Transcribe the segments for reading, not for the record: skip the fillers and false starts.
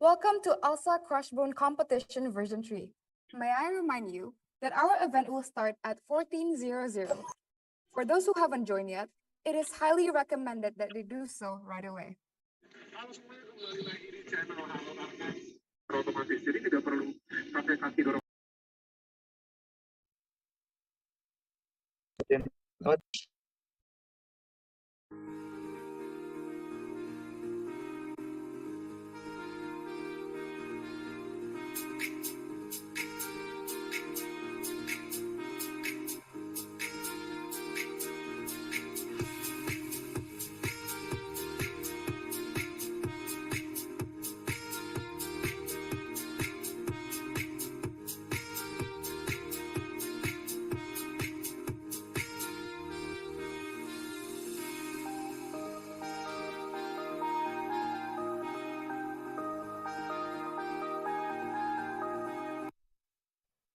Welcome to ALSA CRUSHBONE Competition version 3. May I remind you that our event will start at 14:00. For those who haven't joined yet, it is highly recommended that they do so right away. Halo semuanya, kembali lagi di channel Halo Akses. Otomatis, jadi tidak perlu pakai kaki dorong.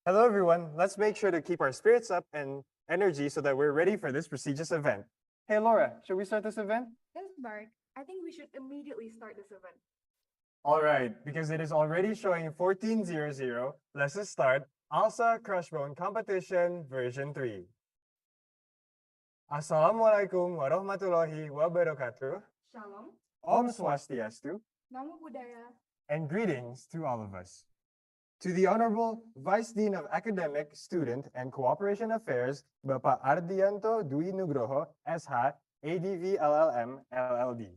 Hello everyone, let's make sure to keep our spirits up and energy so that we're ready for this prestigious event. Hey Laura, should we start this event? Yes, Bart. I think we should immediately start this event. All right, because it is already showing 14:00, let's just start ALSA CRUSHBONE Competition version 3. Assalamualaikum warahmatullahi wabarakatuh. Shalom, Om Swastiastu, Namo Buddhaya, and greetings to all of us. To the Honorable Vice Dean of Academic, Student, and Cooperation Affairs, Bapak Ardianto Dwi Nugroho, SH, ADV LLM, LLD.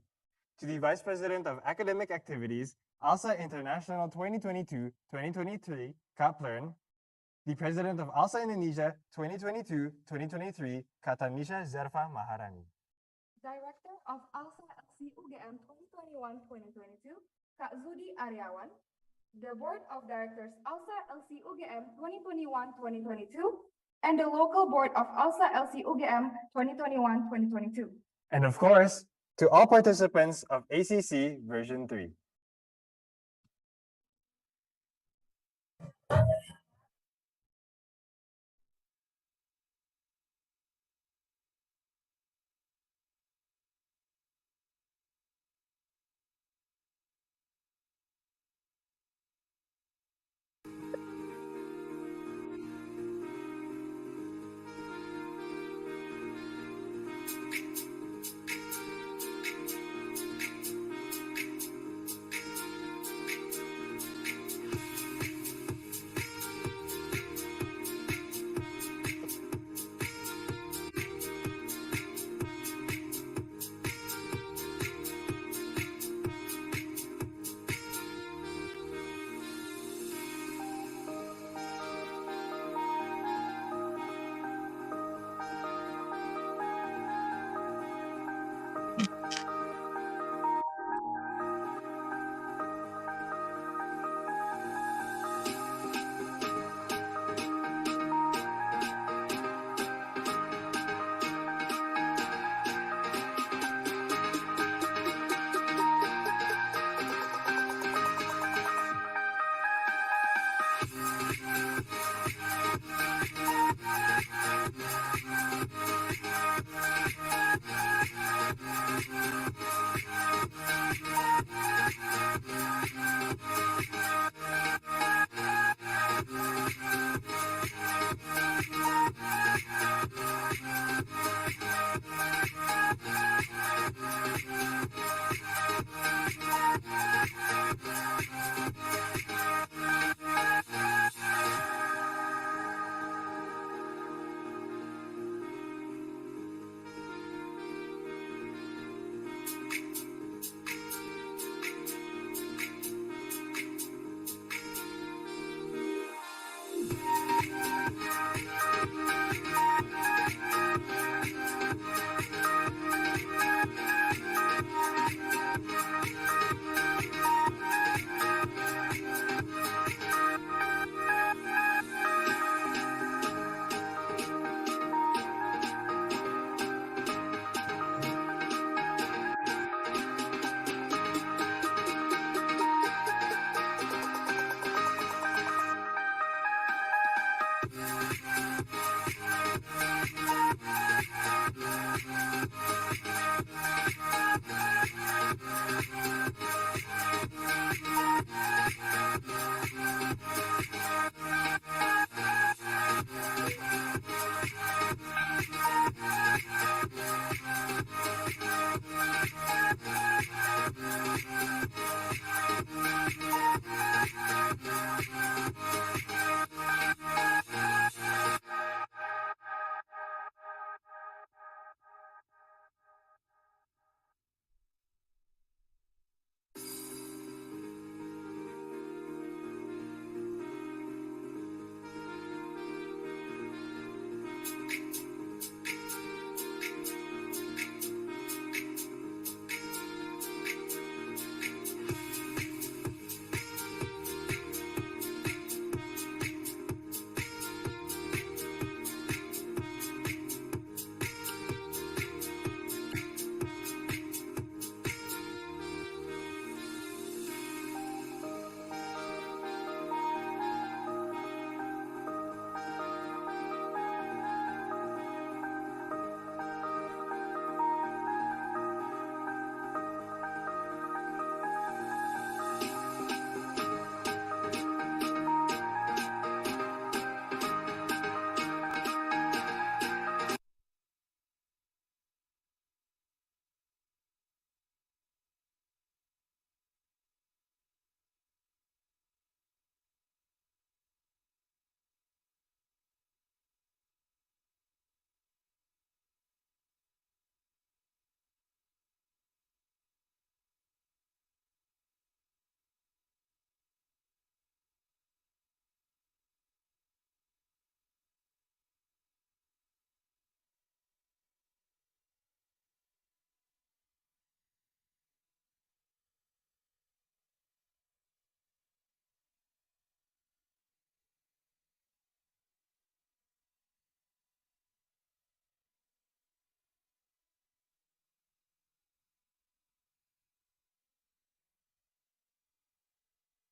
To the Vice President of Academic Activities, ALSA International 2022-2023, Kaplearn. The President of ALSA Indonesia 2022-2023, Katanisha Zerfa Maharani. Director of ALSA LC UGM 2021-2022, Kak Zudi Aryawan. The Board of Directors ALSA LC UGM 2021-2022, and the local board of ALSA LC UGM 2021-2022. And of course, to all participants of ACC version 3.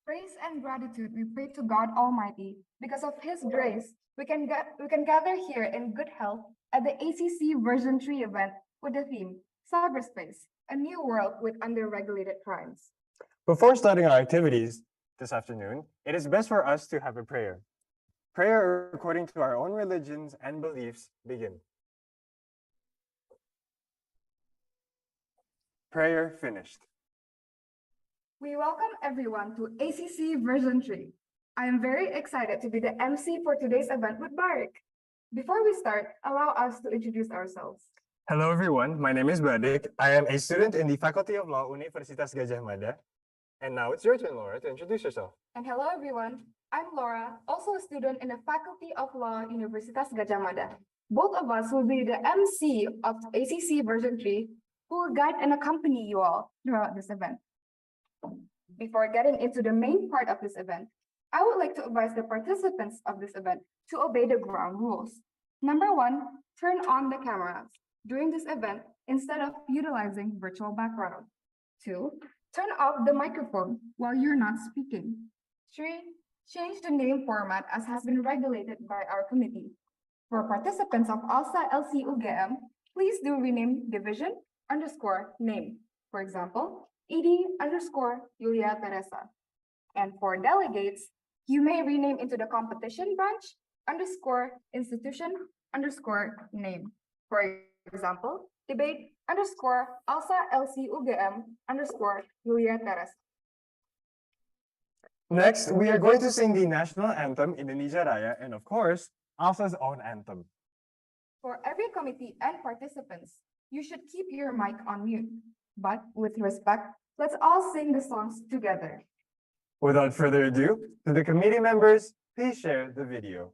Praise and gratitude we pray to God Almighty. Because of His grace, we can gather here in good health at the ACC Version 3 event with the theme Cyberspace, a new world with under-regulated crimes. Before starting our activities this afternoon, it is best for us to have a prayer. Prayer according to our own religions and beliefs begin. Prayer finished. We welcome everyone to ACC Version 3. I am very excited to be the MC for today's event with Barik. Before we start, allow us to introduce ourselves. Hello everyone, my name is Badik. I am a student in the Faculty of Law, Universitas Gajah Mada. And now it's your turn, Laura, to introduce yourself. And hello everyone, I'm Laura, also a student in the Faculty of Law, Universitas Gajah Mada. Both of us will be the MC of ACC Version 3, who will guide and accompany you all throughout this event. Before getting into the main part of this event, I would like to advise the participants of this event to obey the ground rules. Number 1, turn on the cameras during this event instead of utilizing virtual background. 2, turn off the microphone while you're not speaking. 3, change the name format as has been regulated by our committee. For participants of ALSA LCUGM, please do rename division_name. For example, ED_Julia Teresa. And for delegates, you may rename into the competition branch_institution_name. For example, debate_ALSA LCUGM_Julia Teresa. Next, we are going to sing the national anthem, Indonesia Raya, and of course, ALSA's own anthem. For every committee and participants, you should keep your mic on mute. But with respect, let's all sing the songs together. Without further ado, to the committee members, please share the video.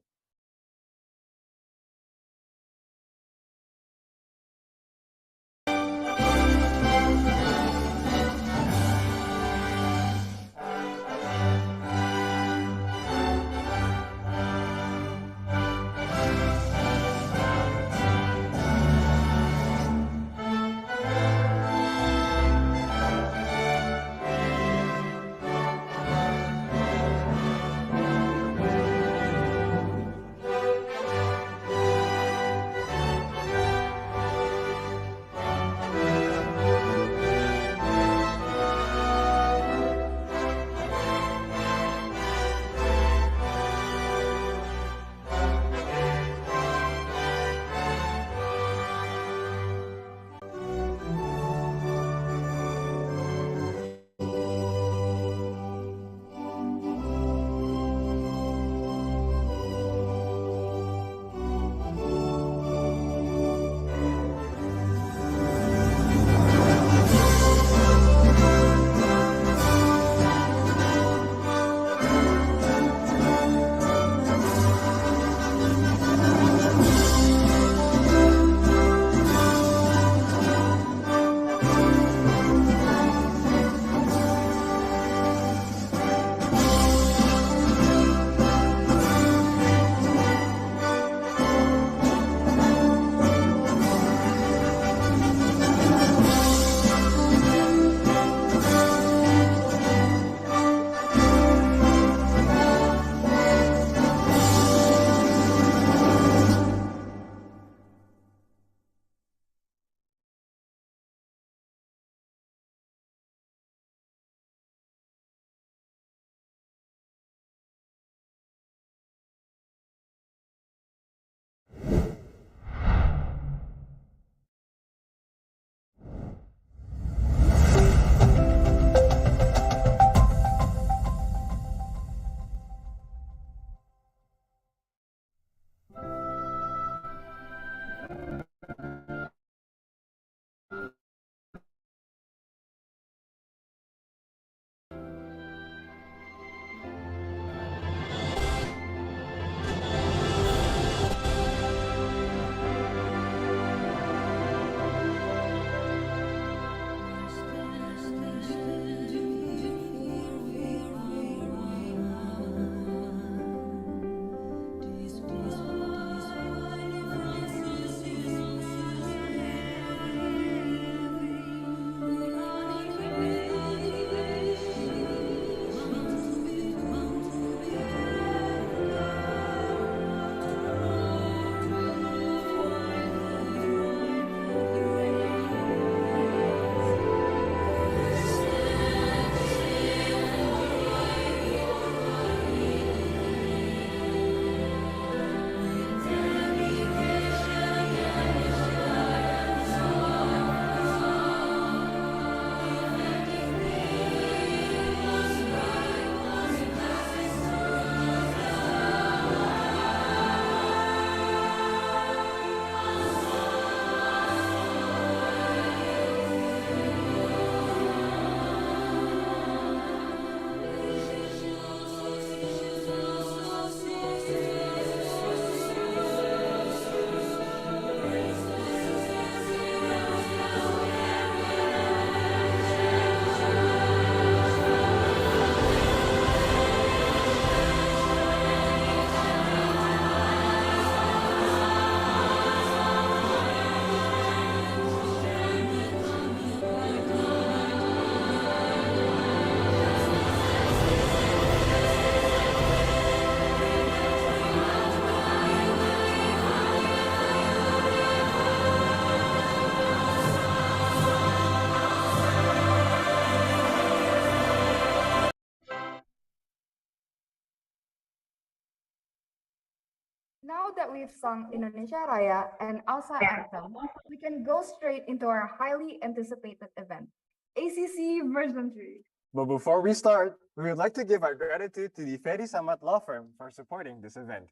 Now that we've sung Indonesia Raya and ALSA Anthem, we can go straight into our highly anticipated event, ACC Version 3. But before we start, we would like to give our gratitude to the Ferry Samat Law Firm for supporting this event.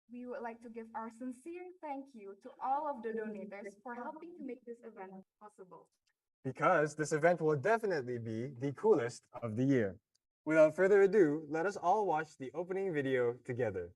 We would like to give our sincere thank you to all of the donators for helping to make this event possible. Because this event will definitely be the coolest of the year. Without further ado, let us all watch the opening video together.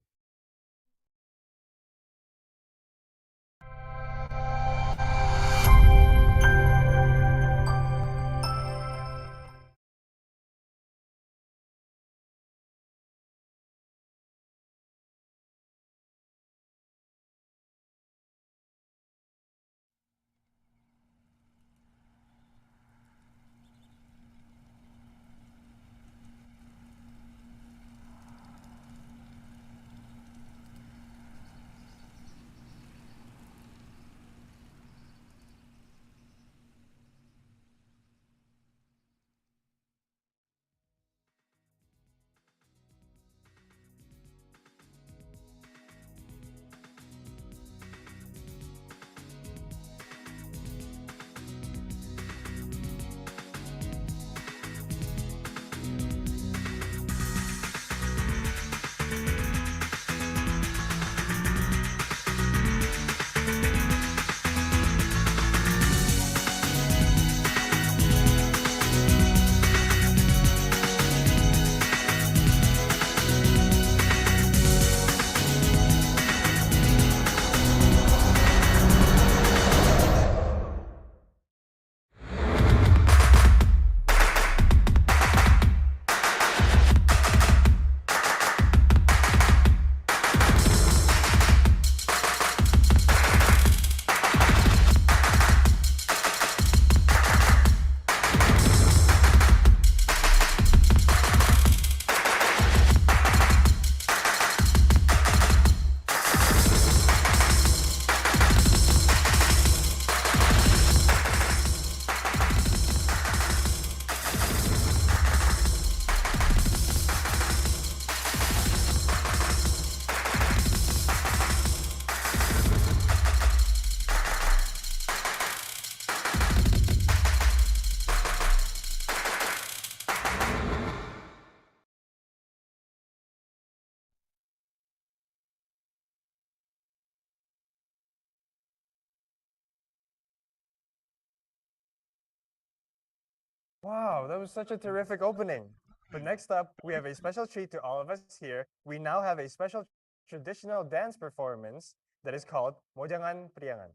Wow, that was such a terrific opening. But next up, we have a special treat to all of us here. We now have a special traditional dance performance that is called Mojangan Priangan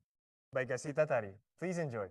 by Gasita Tari. Please enjoy.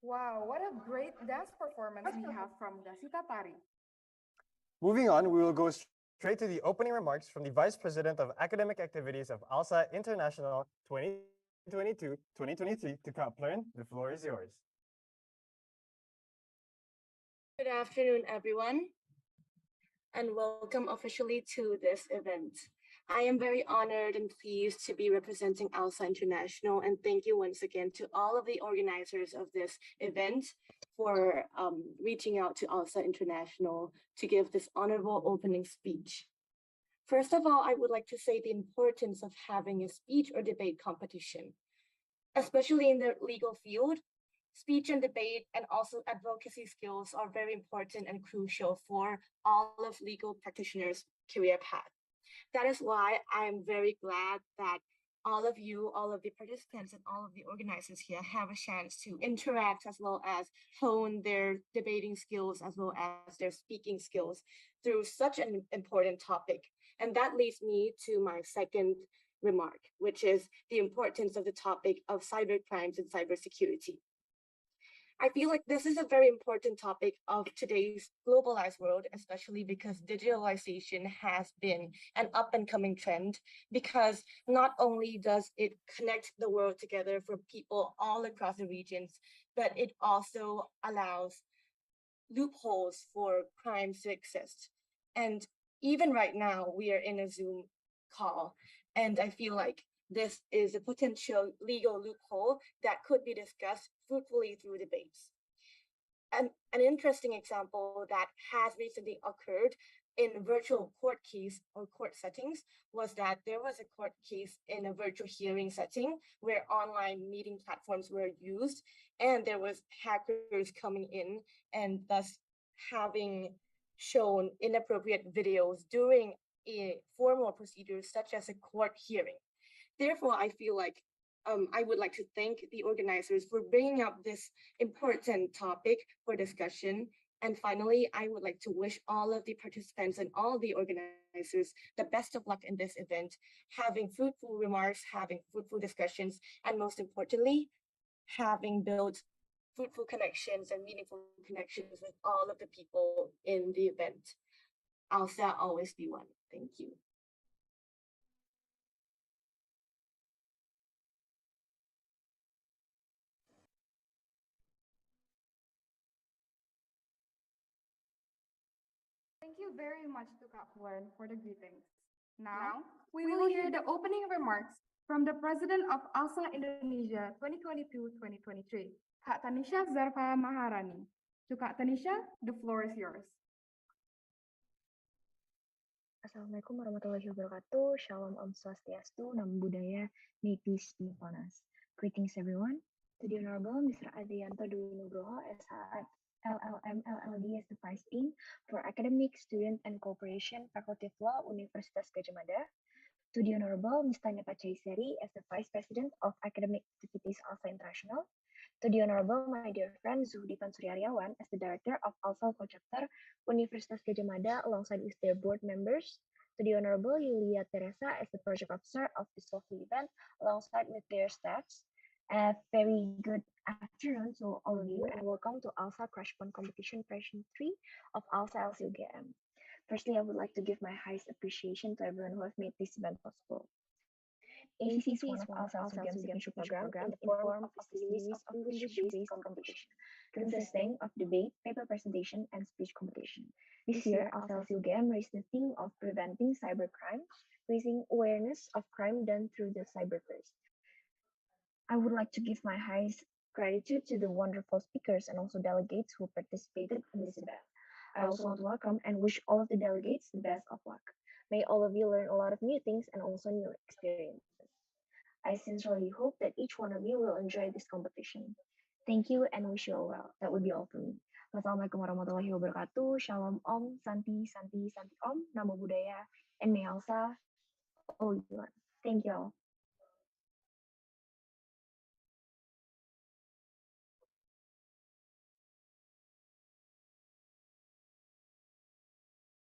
Wow, what a great dance performance we have from Dasita Tari. Moving on, we will go straight to the opening remarks from the Vice President of Academic Activities of ALSA International 2022-2023 to Kaplan. The floor is yours. Good afternoon, everyone, and welcome officially to this event. I am very honored and pleased to be representing ALSA International, and thank you once again to all of the organizers of this event for reaching out to ALSA International to give this honorable opening speech. First of all, I would like to say the importance of having a speech or debate competition, especially in the legal field. Speech and debate and also advocacy skills are very important and crucial for all of legal practitioners' career path. That is why I'm very glad that all of you, all of the participants and all of the organizers here have a chance to interact as well as hone their debating skills as well as their speaking skills through such an important topic. And that leads me to my second remark, which is the importance of the topic of cyber crimes and cybersecurity. I feel like this is a very important topic of today's globalized world, especially because digitalization has been an up and coming trend, because not only does it connect the world together for people all across the regions, but it also allows loopholes for crimes to exist. And even right now, we are in a Zoom call, and I feel like this is a potential legal loophole that could be discussed fruitfully through debates. And an interesting example that has recently occurred in virtual court case or court settings was that there was a court case in a virtual hearing setting where online meeting platforms were used, and there was hackers coming in and thus having shown inappropriate videos during a formal procedure such as a court hearing. Therefore, I feel like I would like to thank the organizers for bringing up this important topic for discussion. And finally, I would like to wish all of the participants and all the organizers the best of luck in this event, having fruitful remarks, having fruitful discussions, and most importantly, having built fruitful connections and meaningful connections with all of the people in the event. ALSA always be one. Thank you. Thank you very much to Kaplan for the greetings. Now, we will hear the opening remarks from the President of ALSA Indonesia 2022-2023, Kak Tanisha Zarfa Maharani. To Kak Tanisha, the floor is yours. Assalamualaikum warahmatullahi wabarakatuh. Shalom Om Swastiastu, Namo Buddhaya, may peace be upon us. Greetings everyone. To the Honorable Mr. Adrianto Dwi Nugroho, SH LLM LLD as the Vice Dean for Academic, Student and Cooperation, Faculty of Law, Universitas Gadjah Mada. To the Honorable Ms. Tanya Pachaisari as the Vice President of Academic Activities ALSA International. To the Honorable my dear friend Zuhdi Pansuryaryawan as the Director of ALSA Chapter, Universitas Gadjah Mada alongside with their board members. To the Honorable Yulia Teresa as the Project Officer of this lovely event alongside with their staffs. A very good afternoon to all of you and welcome to ALSA CRUSHBONE Competition Version 3 of ALSA LCUGM. Firstly, I would like to give my highest appreciation to everyone who has made this event possible. ACC is one of ALSA LCUGM's signature program in the form of a series of English-based competition consisting of debate, paper presentation, and speech competition. This year, ALSA LCUGM raised the theme of preventing cybercrime, raising awareness of crime done through the cyberverse. I would like to give my highest gratitude to the wonderful speakers and also delegates who participated in this event. I also want to welcome and wish all of the delegates the best of luck. May all of you learn a lot of new things and also new experiences. I sincerely hope that each one of you will enjoy this competition. Thank you and wish you all well. That would be all for me. Wassalamualaikum warahmatullahi wabarakatuh. Shalom Om, Santi, Santi, Santi Om, Namo Buddhaya, and may ALSA all you want. Thank you all.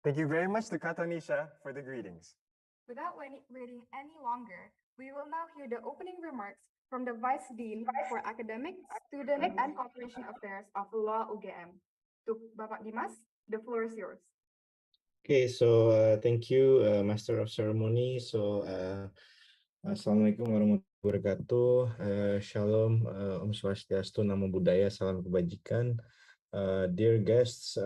Thank you very much to Katanisha for the greetings. Without waiting any longer, we will now hear the opening remarks from the Vice Dean for Academic, Student, and Cooperation Affairs of Law UGM. To Bapak Dimas, the floor is yours. Okay, so thank you, Master of Ceremony. So, Assalamualaikum warahmatullahi wabarakatuh. Shalom, Om Swastiastu, Namo Buddhaya, Salam Kebajikan. Dear guests,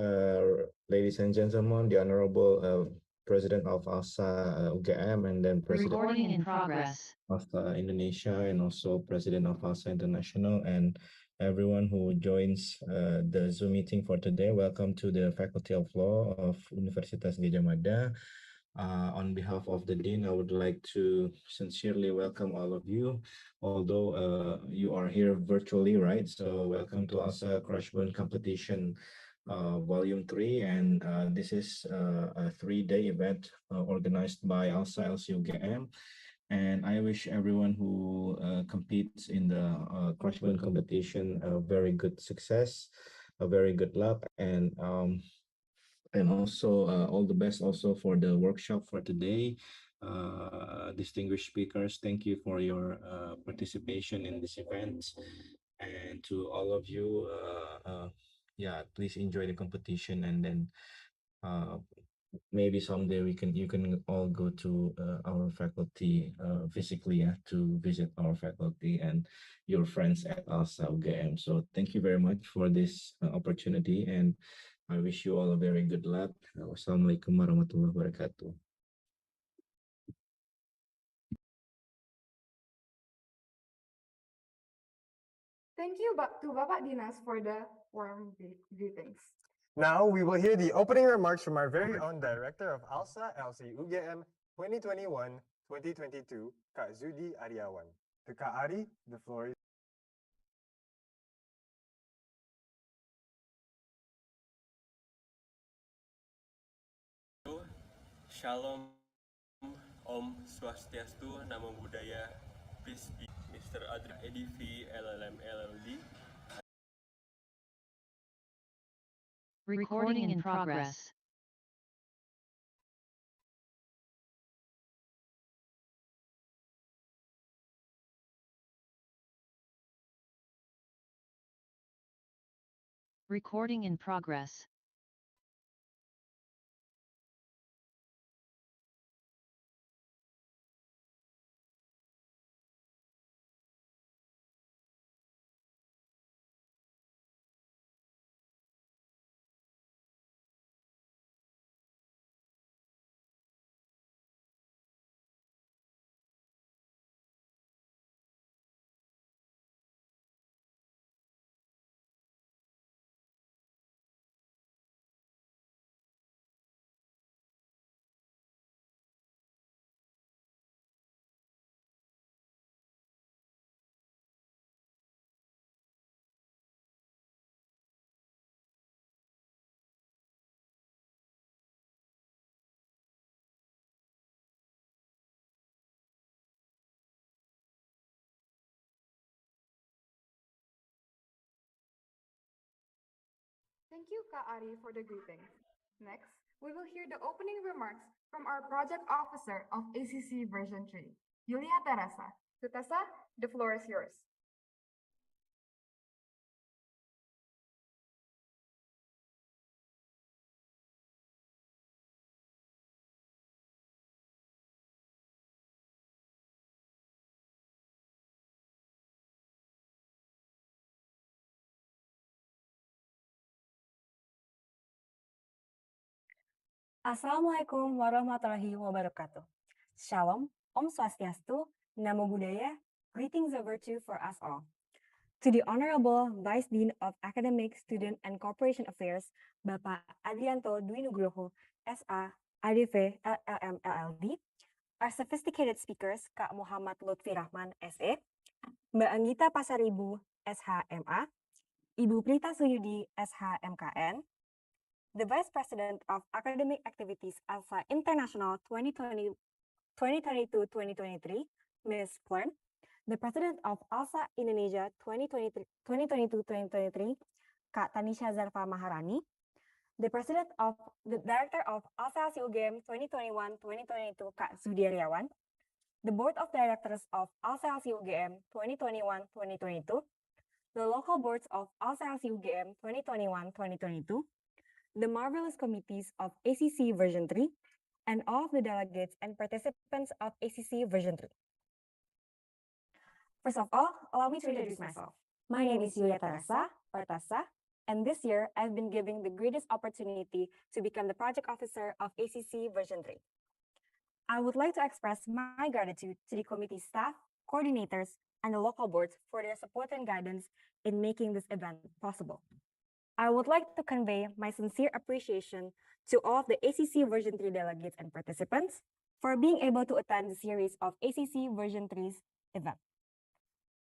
ladies and gentlemen, the Honorable President of ALSA UGM, and then President Recording in progress. of Indonesia, and also President of ALSA International, and everyone who joins the Zoom meeting for today. Welcome to the Faculty of Law of Universitas Gadjah Mada. On behalf of the Dean, I would like to sincerely welcome all of you, although you are here virtually, right? So welcome to ALSA CRUSHBONE Competition Volume 3, and this is a 3-day event organized by ALSA LCUGM. And I wish everyone who competes in the CRUSHBONE competition a very good success, a very good luck, and also all the best also for the workshop for today. Distinguished speakers, thank you for your participation in this event. And to all of you, yeah, please enjoy the competition, and then maybe someday you can all go to our faculty physically, to visit our faculty and your friends at ALSA UGM. So thank you very much for this opportunity, and I wish you all a very good luck. Wassalamualaikum warahmatullahi wabarakatuh. Thank you to Bapak Dinas for the warm greetings. Now we will hear the opening remarks from our very own Director of ALSA LC UGM 2021-2022, Kak Suyudi Aryawan. To Kak Ari, the floor is. Shalom, Om Swastiastu, Namo Buddhaya, peace be. Mr. Adri ADV, LLM, LLD. Recording in progress. Recording in progress. Thank you, Kak Ari, for the greetings. Next, we will hear the opening remarks from our project officer of ACC version 3, Yulia Teresa. To Tessa, the floor is yours. Assalamualaikum warahmatullahi wabarakatuh. Shalom, Om Swastiastu, Namo Buddhaya, greetings of virtue for us all. To the Honorable Vice Dean of Academic, Student, and Corporation Affairs, Bapak Adrianto Dwi Nugroho, SA, ADV, LLM, LLD, our sophisticated speakers, Kak Muhammad Luthfi Rachman, SE, Mbak Agita Pasaribu, SHMA, Ibu Prita Suyudi, SHMKN, the Vice President of Academic Activities ALSA International 2022-2023, Ms. Plern, the President of ALSA Indonesia 2022-2023, Kak Tanisha Zarfa Maharani, the Director of ALSA LCUGM 2021-2022, Kak Zudi Aryawan, the Board of Directors of ALSA LCUGM 2021-2022, the local boards of ALSA LCUGM 2021-2022, the marvelous committees of ACC version 3, and all of the delegates and participants of ACC version 3. First of all, allow me to introduce myself. My name is Yulia Teresa, or Tessa, and this year I've been given the greatest opportunity to become the project officer of ACC version 3. I would like to express my gratitude to the committee staff, coordinators, and the local boards for their support and guidance in making this event possible. I would like to convey my sincere appreciation to all of the ACC version 3 delegates and participants for being able to attend the series of ACC version 3's event.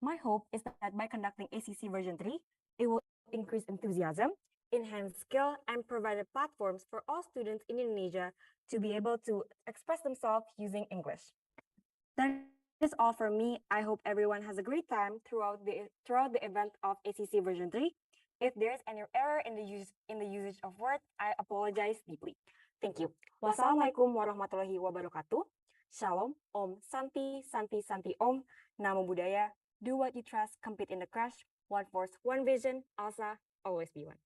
My hope is that by conducting ACC version 3, it will increase enthusiasm, enhance skill, and provide platforms for all students in Indonesia to be able to express themselves using English. That is all for me. I hope everyone has a great time throughout the event of ACC version 3. If there's any error in the usage of word, I apologize deeply. Thank you. Wassalamualaikum warahmatullahi wabarakatuh. Shalom, Om, Santi, Santi, Santi, Om, Namo Buddhaya, do what you trust, compete in the crash, one force, one vision, ALSA, always be one.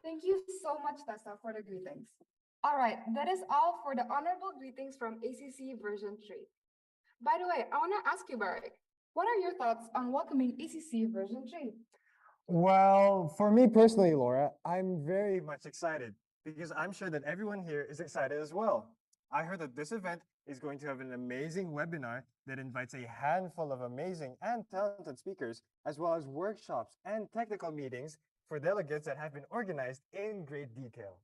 Thank you so much, Tessa, for the greetings. All right, that is all for the honorable greetings from ACC version 3. By the way, I want to ask you, Barak, what are your thoughts on welcoming ACC version 3? Well, for me personally, Laura, I'm very much excited because I'm sure that everyone here is excited as well. I heard that this event is going to have an amazing webinar that invites a handful of amazing and talented speakers, as well as workshops and technical meetings for delegates that have been organized in great detail.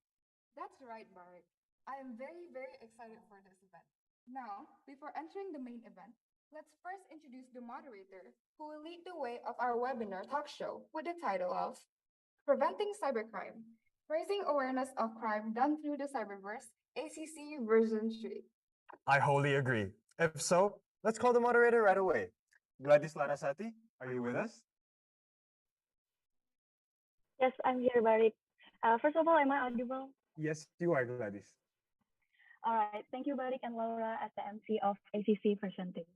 That's right, Barak. I am very, very excited for this event. Now, before entering the main event, let's first introduce the moderator who will lead the way of our webinar talk show with the title of Preventing Cybercrime, Raising Awareness of Crime Done Through the Cyberverse, ACC version 3. I wholly agree. If so, let's call the moderator right away. Gladys Larasati, are you with us? Yes, I'm here, Barik. First of all, am I audible? Yes, you are, Gladys. All right, thank you, Barik and Laura, as the MC of ACC version 3.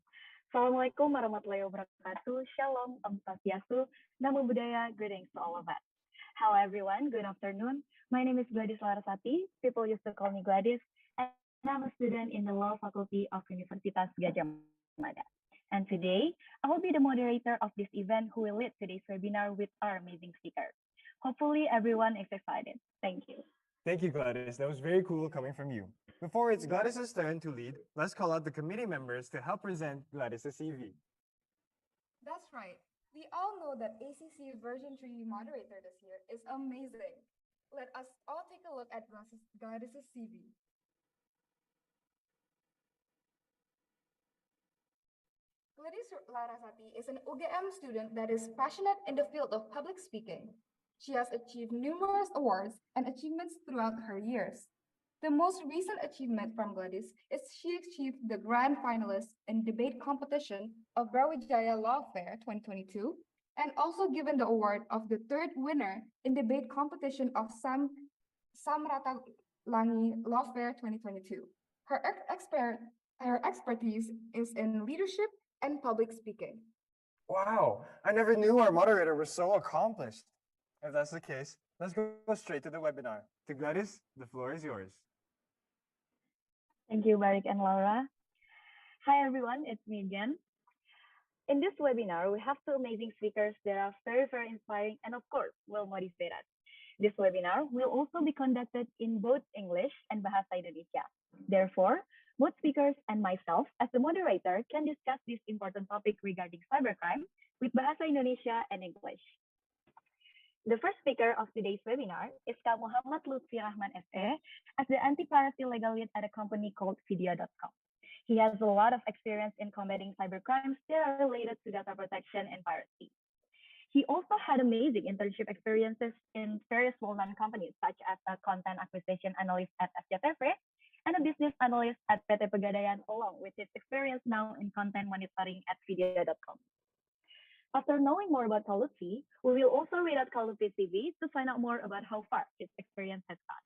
Assalamualaikum warahmatullahi wabarakatuh. Shalom, Om Swastiastu, Namo Buddhaya, greetings to all of us. Hello, everyone. Good afternoon. My name is Gladys Larasati. People used to call me Gladys, and I'm a student in the Law Faculty of Universitas Gadjah Mada. And today, I will be the moderator of this event who will lead today's webinar with our amazing speakers. Hopefully, everyone is excited. Thank you. Thank you, Gladys. That was very cool coming from you. Before it's Gladys's turn to lead, let's call out the committee members to help present Gladys's CV. That's right. We all know that ACC version 3 moderator this year is amazing. Let us all take a look at Gladys's CV. Gladys Larasati is an UGM student that is passionate in the field of public speaking. She has achieved numerous awards and achievements throughout her years. The most recent achievement from Gladys is she achieved the grand finalist in debate competition of Brawijaya Law Fair 2022, and also given the award of the third winner in debate competition of Samratalangi Law Fair 2022. Her expertise is in leadership and public speaking. Wow, I never knew our moderator was so accomplished. If that's the case, let's go straight to the webinar. To Gladys, the floor is yours. Thank you, Barik and Laura. Hi, everyone. It's me again. In this webinar, we have two amazing speakers that are very, very inspiring and, of course, will motivate us. This webinar will also be conducted in both English and Bahasa Indonesia. Therefore, both speakers and myself as the moderator can discuss this important topic regarding cybercrime with Bahasa Indonesia and English. The first speaker of today's webinar is Kak Muhammad Luthfi Rahman SE as the anti-piracy legal lead at a company called Video.com. He has a lot of experience in combating cybercrimes that are related to data protection and piracy. He also had amazing internship experiences in various well-known companies, such as a content acquisition analyst at Agita Ver and a business analyst at PT Pegadaian, along with his experience now in content monitoring at Video.com. After knowing more about Kak Luthfi, we will also read out Kak Luthfi's CV to find out more about how far his experience has gone.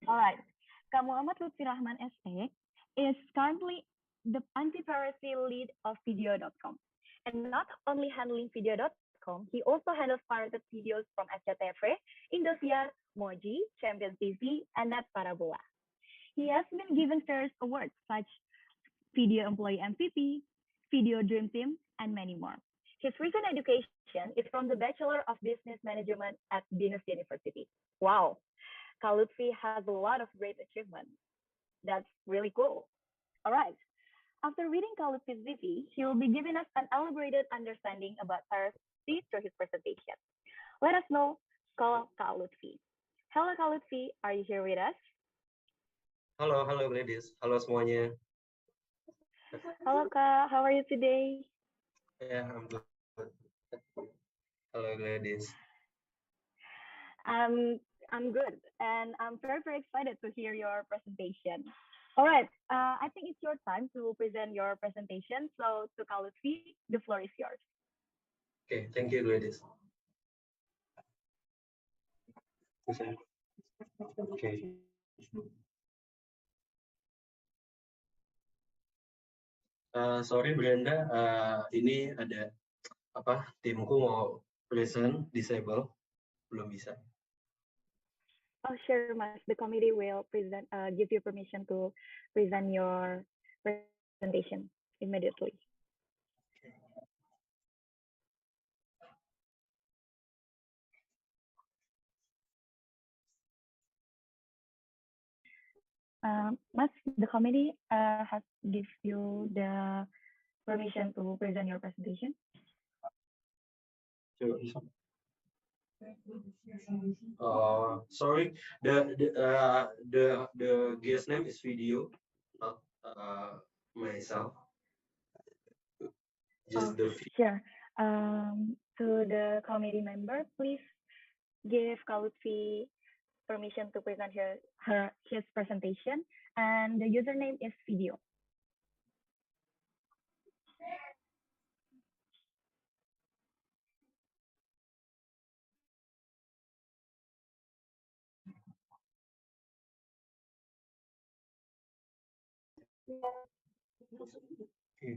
All right, Kak Muhammad Luthfi Rahman SE is currently the anti-piracy lead of Video.com. And not only handling Video.com, he also handles pirated videos from SCTV, Indonesia, Moji, Champions TV, and Net Parabola. He has been given various awards such Video Employee MVP, Video Dream Team, and many more. His recent education is from the Bachelor of Business Management at Universitas. Wow, Kak Luthfi has a lot of great achievements. That's really cool. All right. After reading Kak Luthfi's CV, he will be giving us an elaborated understanding about piracy through his presentation. Let us know, call Kak Luthfi. Hello, Kak Luthfi. Are you here with us? Halo Gladys. Halo semuanya. Hello, Kak. How are you today? Yeah, I'm good. Hello Gladys. I'm good, and I'm very excited to hear your presentation. All right, I think it's your time to present your presentation. So to Kak Luthfi, the floor is yours. Okay, thank you Gladys. Okay. Sorry Brenda, ini ada apa? Timku mau present disable, belum bisa. Oh, sure, Mas. The committee will present, give you permission to present your presentation immediately. Mas, the committee has give you the permission to present your presentation. Sure. Sorry, the guest name is Video, not myself. Just the sure. To the committee member, please give Kak Luthfi permission to present his presentation, and the username is Video. Okay.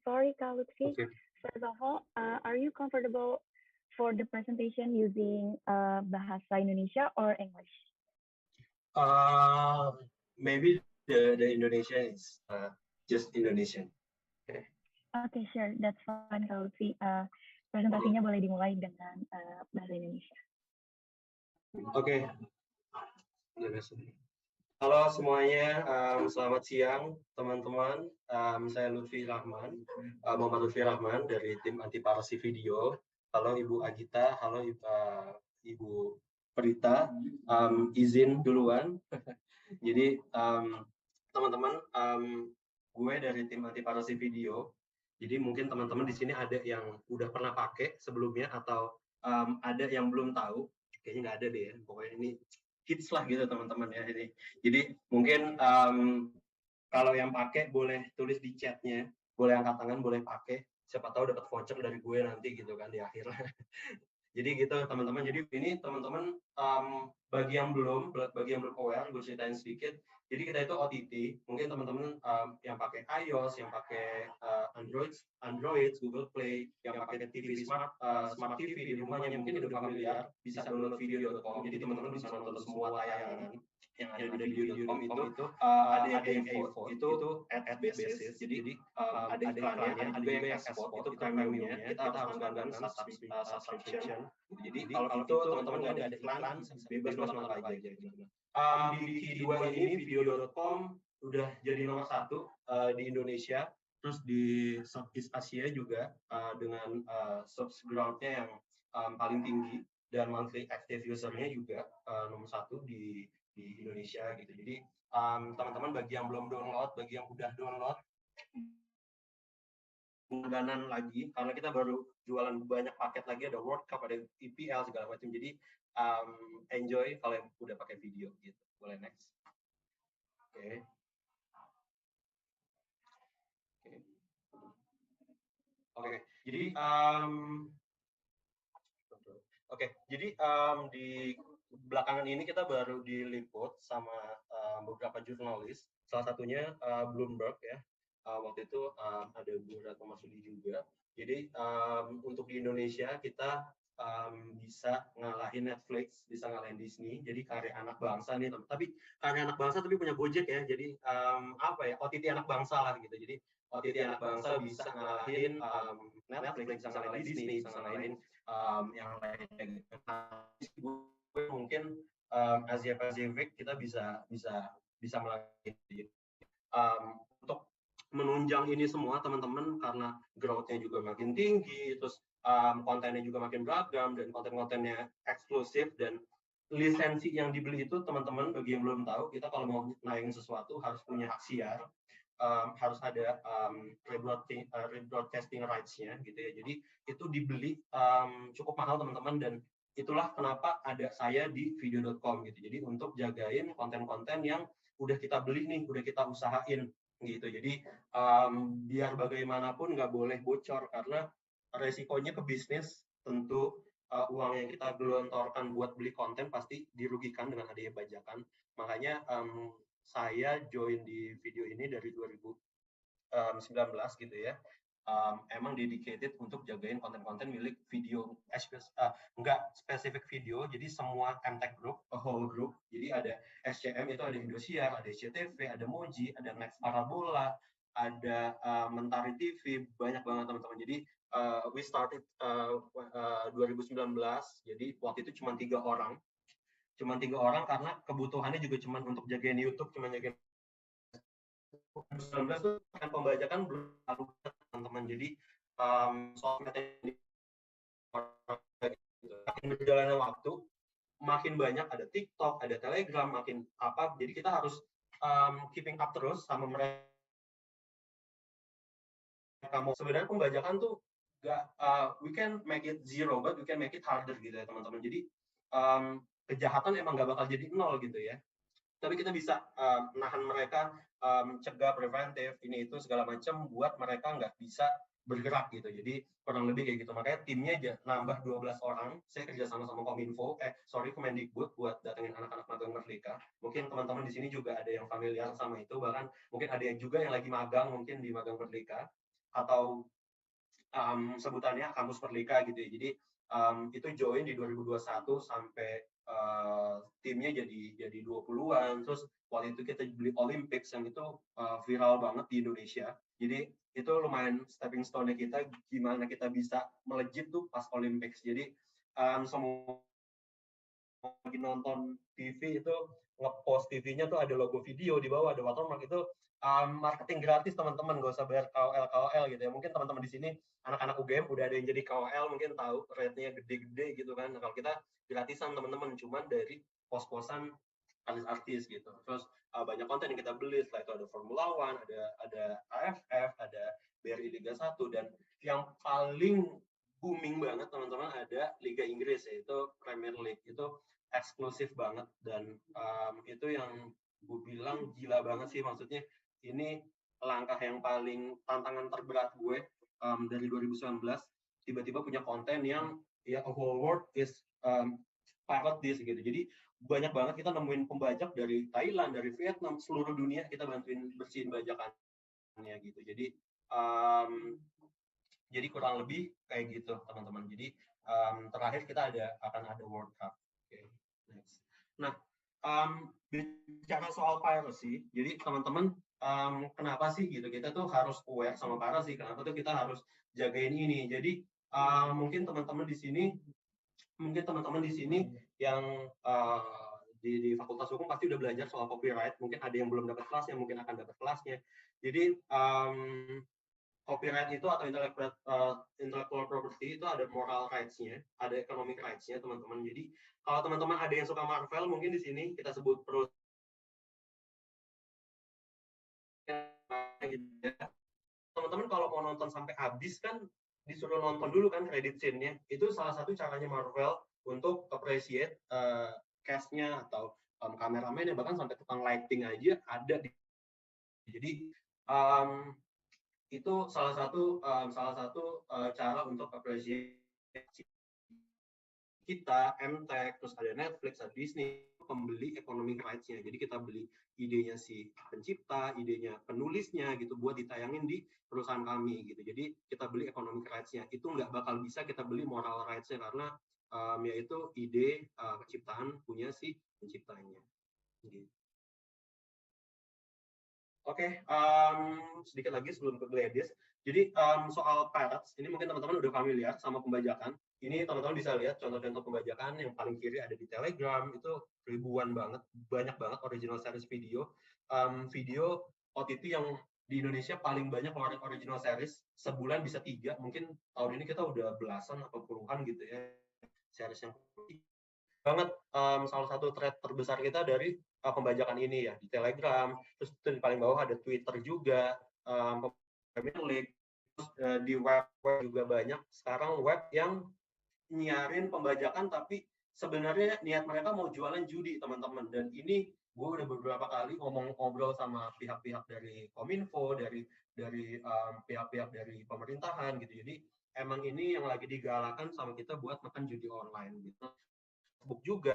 Sorry, Kak Luthfi. Okay. First of all, are you comfortable for the presentation using Bahasa Indonesia or English? Maybe the Indonesian is just Indonesian. Okay. Okay, sure. That's fine, Kak Luthfi. Presentasinya boleh dimulai dengan Bahasa Indonesia. Oke. Halo semuanya, selamat siang teman-teman. Saya Luthfi Rahman, Muhammad Luthfi Rahman dari tim anti piracy video. Halo Ibu Agita, halo Ibu Prita. Izin duluan. Jadi teman-teman, gue dari tim anti piracy video. Jadi mungkin teman-teman di sini ada yang udah pernah pakai sebelumnya atau ada yang belum tahu. Kayaknya nggak ada deh ya. Pokoknya ini hits lah gitu teman-teman ya ini. Jadi mungkin kalau yang pakai boleh tulis di chatnya, boleh angkat tangan, boleh pakai. Siapa tahu dapat voucher dari gue nanti gitu kan di akhir. Jadi gitu teman-teman. Jadi ini teman-teman bagi yang belum aware, gue ceritain sedikit. Jadi kita itu OTT. Mungkin teman-teman yang pakai iOS, yang pakai Android, Google Play, yang pakai TV smart TV di rumahnya mungkin udah familiar, bisa download video.com. Jadi teman-teman bisa nonton semua tayangan yang ada di video.com itu ada yang AVOD itu ad basis. Jadi ada iklannya, ada juga yang spot itu premiumnya. Kita harus langganan subscription. Jadi kalau itu teman-teman nggak ada iklan, bebas nonton apa aja gitu. Di Q2 ini video.com udah jadi nomor 1 di Indonesia, terus di Southeast Asia juga dengan subs growth-nya yang paling tinggi dan monthly active user-nya juga nomor 1 di Indonesia gitu. Jadi teman-teman bagi yang belum download, bagi yang udah download, langganan lagi karena kita baru jualan banyak paket lagi, ada World Cup, ada IPL segala macam. Jadi enjoy kalau yang udah pakai video gitu. Boleh next. Oke. Jadi di belakangan ini kita baru diliput sama beberapa jurnalis, salah satunya Bloomberg ya. Waktu itu ada Bu Ratna Marsudi juga. Jadi untuk di Indonesia kita bisa ngalahin Netflix, bisa ngalahin Disney. Jadi karya anak bangsa nih, tapi karya anak bangsa tapi punya Gojek ya. Jadi OTT anak bangsa lah gitu. Jadi OTT anak bangsa bisa ngalahin Netflix, bisa ngalahin Disney, bisa ngalahin yang lainnya gitu. Mungkin Asia Pasifik kita bisa melakukan untuk menunjang ini semua teman-teman, karena growth-nya juga makin tinggi, terus kontennya juga makin beragam dan konten-kontennya eksklusif, dan lisensi yang dibeli itu teman-teman bagi yang belum tahu, kita kalau mau nayangin sesuatu harus punya hak siar, harus ada rebroadcasting rights-nya gitu ya. Jadi itu dibeli cukup mahal teman-teman, dan itulah kenapa ada saya di video.com gitu. Jadi untuk jagain konten-konten yang udah kita beli nih, udah kita usahain gitu. Jadi biar bagaimanapun nggak boleh bocor, karena resikonya ke bisnis tentu uang yang kita gelontorkan buat beli konten pasti dirugikan dengan adanya bajakan. Makanya saya join di video ini dari 2019 gitu ya. Emang dedicated untuk jagain konten-konten milik video, nggak spesifik video, jadi semua M.Kn group, whole group. Jadi ada SCM itu ada Indosiar, ada SCTV, ada Moji, ada Next Parabola, ada Mentari TV, banyak banget teman-teman. Jadi we started 2019, jadi waktu itu cuma 3 orang. Karena kebutuhannya juga cuma untuk jagain YouTube, cuma jagain 2019 tuh kan pembajakan belum lalu teman-teman. Jadi sosmednya makin berjalannya waktu makin banyak, ada TikTok, ada Telegram, makin apa, jadi kita harus keeping up terus sama mereka. Sebenarnya pembajakan tuh we can make it zero, but we can make it harder gitu ya teman-teman. Jadi kejahatan emang nggak bakal jadi 0 gitu ya, tapi kita bisa nahan mereka, cegah, preventif, ini itu segala macam buat mereka nggak bisa bergerak gitu. Jadi kurang lebih kayak gitu. Makanya timnya aja nambah 12 orang. Saya kerja sama Kominfo, Kemendikbud buat datengin anak-anak magang merdeka. Mungkin teman-teman di sini juga ada yang familiar sama itu, bahkan mungkin ada yang juga yang lagi magang mungkin di magang merdeka, atau sebutannya kampus merdeka gitu ya. Jadi itu join di 2021 sampai timnya jadi 20-an. Terus waktu itu kita beli Olympics yang itu viral banget di Indonesia. Jadi itu lumayan stepping stone-nya kita, gimana kita bisa melejit tuh pas Olympics. Jadi semua lagi nonton TV itu nge-post TV-nya tuh ada logo video di bawah, ada watermark. Itu marketing gratis teman-teman, gak usah bayar KOL gitu ya. Mungkin teman-teman di sini anak-anak UGM udah ada yang jadi KOL, mungkin tahu rate-nya gede-gede gitu kan. Nah, kalau kita gratisan teman-teman, cuman dari pos-posan artis-artis gitu. Terus banyak konten yang kita beli, setelah itu ada Formula One, ada AFF, ada BRI Liga 1, dan yang paling booming banget teman-teman ada Liga Inggris, yaitu Premier League. Itu eksklusif banget, dan itu yang gue bilang gila banget sih. Maksudnya ini langkah yang paling tantangan terberat gue dari 2019, tiba-tiba punya konten yang ya a whole world is pirate this gitu. Jadi banyak banget kita nemuin pembajak dari Thailand, dari Vietnam, seluruh dunia kita bantuin bersihin bajakannya gitu. Jadi kurang lebih kayak gitu teman-teman. Jadi terakhir kita akan ada World Cup. Okay, next. Nah, bicara soal piracy, jadi teman-teman kenapa sih gitu kita tuh harus aware sama piracy? Kenapa tuh kita harus jagain ini? Jadi mungkin teman-teman di sini yang di Fakultas Hukum pasti udah belajar soal copyright. Mungkin ada yang belum dapat kelasnya, mungkin akan dapat kelasnya. Jadi copyright itu atau intellectual property itu ada moral rights-nya, ada economic rights-nya teman-teman. Jadi kalau teman-teman ada yang suka Marvel, mungkin di sini kita sebut teman-teman kalau mau nonton sampai habis kan disuruh nonton dulu kan credit scene-nya. Itu salah satu caranya Marvel untuk appreciate cast-nya atau kameramennya, bahkan sampai tukang lighting aja ada di. Jadi itu salah satu cara untuk appreciate kita, M.Kn, terus ada Netflix, ada Disney, pembeli economic rights-nya. Jadi kita beli idenya si pencipta, idenya penulisnya gitu buat ditayangin di perusahaan kami gitu. Jadi kita beli economic rights-nya. Itu nggak bakal bisa kita beli moral rights-nya karena yaitu ide penciptaan punya si penciptanya. Gitu. Oke, sedikit lagi sebelum ke Gladys. Jadi soal pirates, ini mungkin teman-teman udah familiar sama pembajakan. Ini teman-teman bisa lihat contoh-contoh pembajakan yang paling kiri ada di Telegram, itu ribuan banget, banyak banget original series video. Video OTT yang di Indonesia paling banyak keluarin original series, sebulan bisa 3, mungkin tahun ini kita udah belasan atau puluhan gitu ya, series yang banget. Salah satu thread terbesar kita dari pembajakan ini ya di Telegram, terus di paling bawah ada Twitter juga, Premier League, terus di web juga banyak sekarang web yang nyiarin pembajakan tapi sebenarnya niat mereka mau jualan judi teman-teman. Dan ini gue udah beberapa kali ngobrol sama pihak-pihak dari Kominfo, dari pihak-pihak dari pemerintahan gitu. Jadi emang ini yang lagi digalakan sama kita buat makan judi online gitu. Facebook juga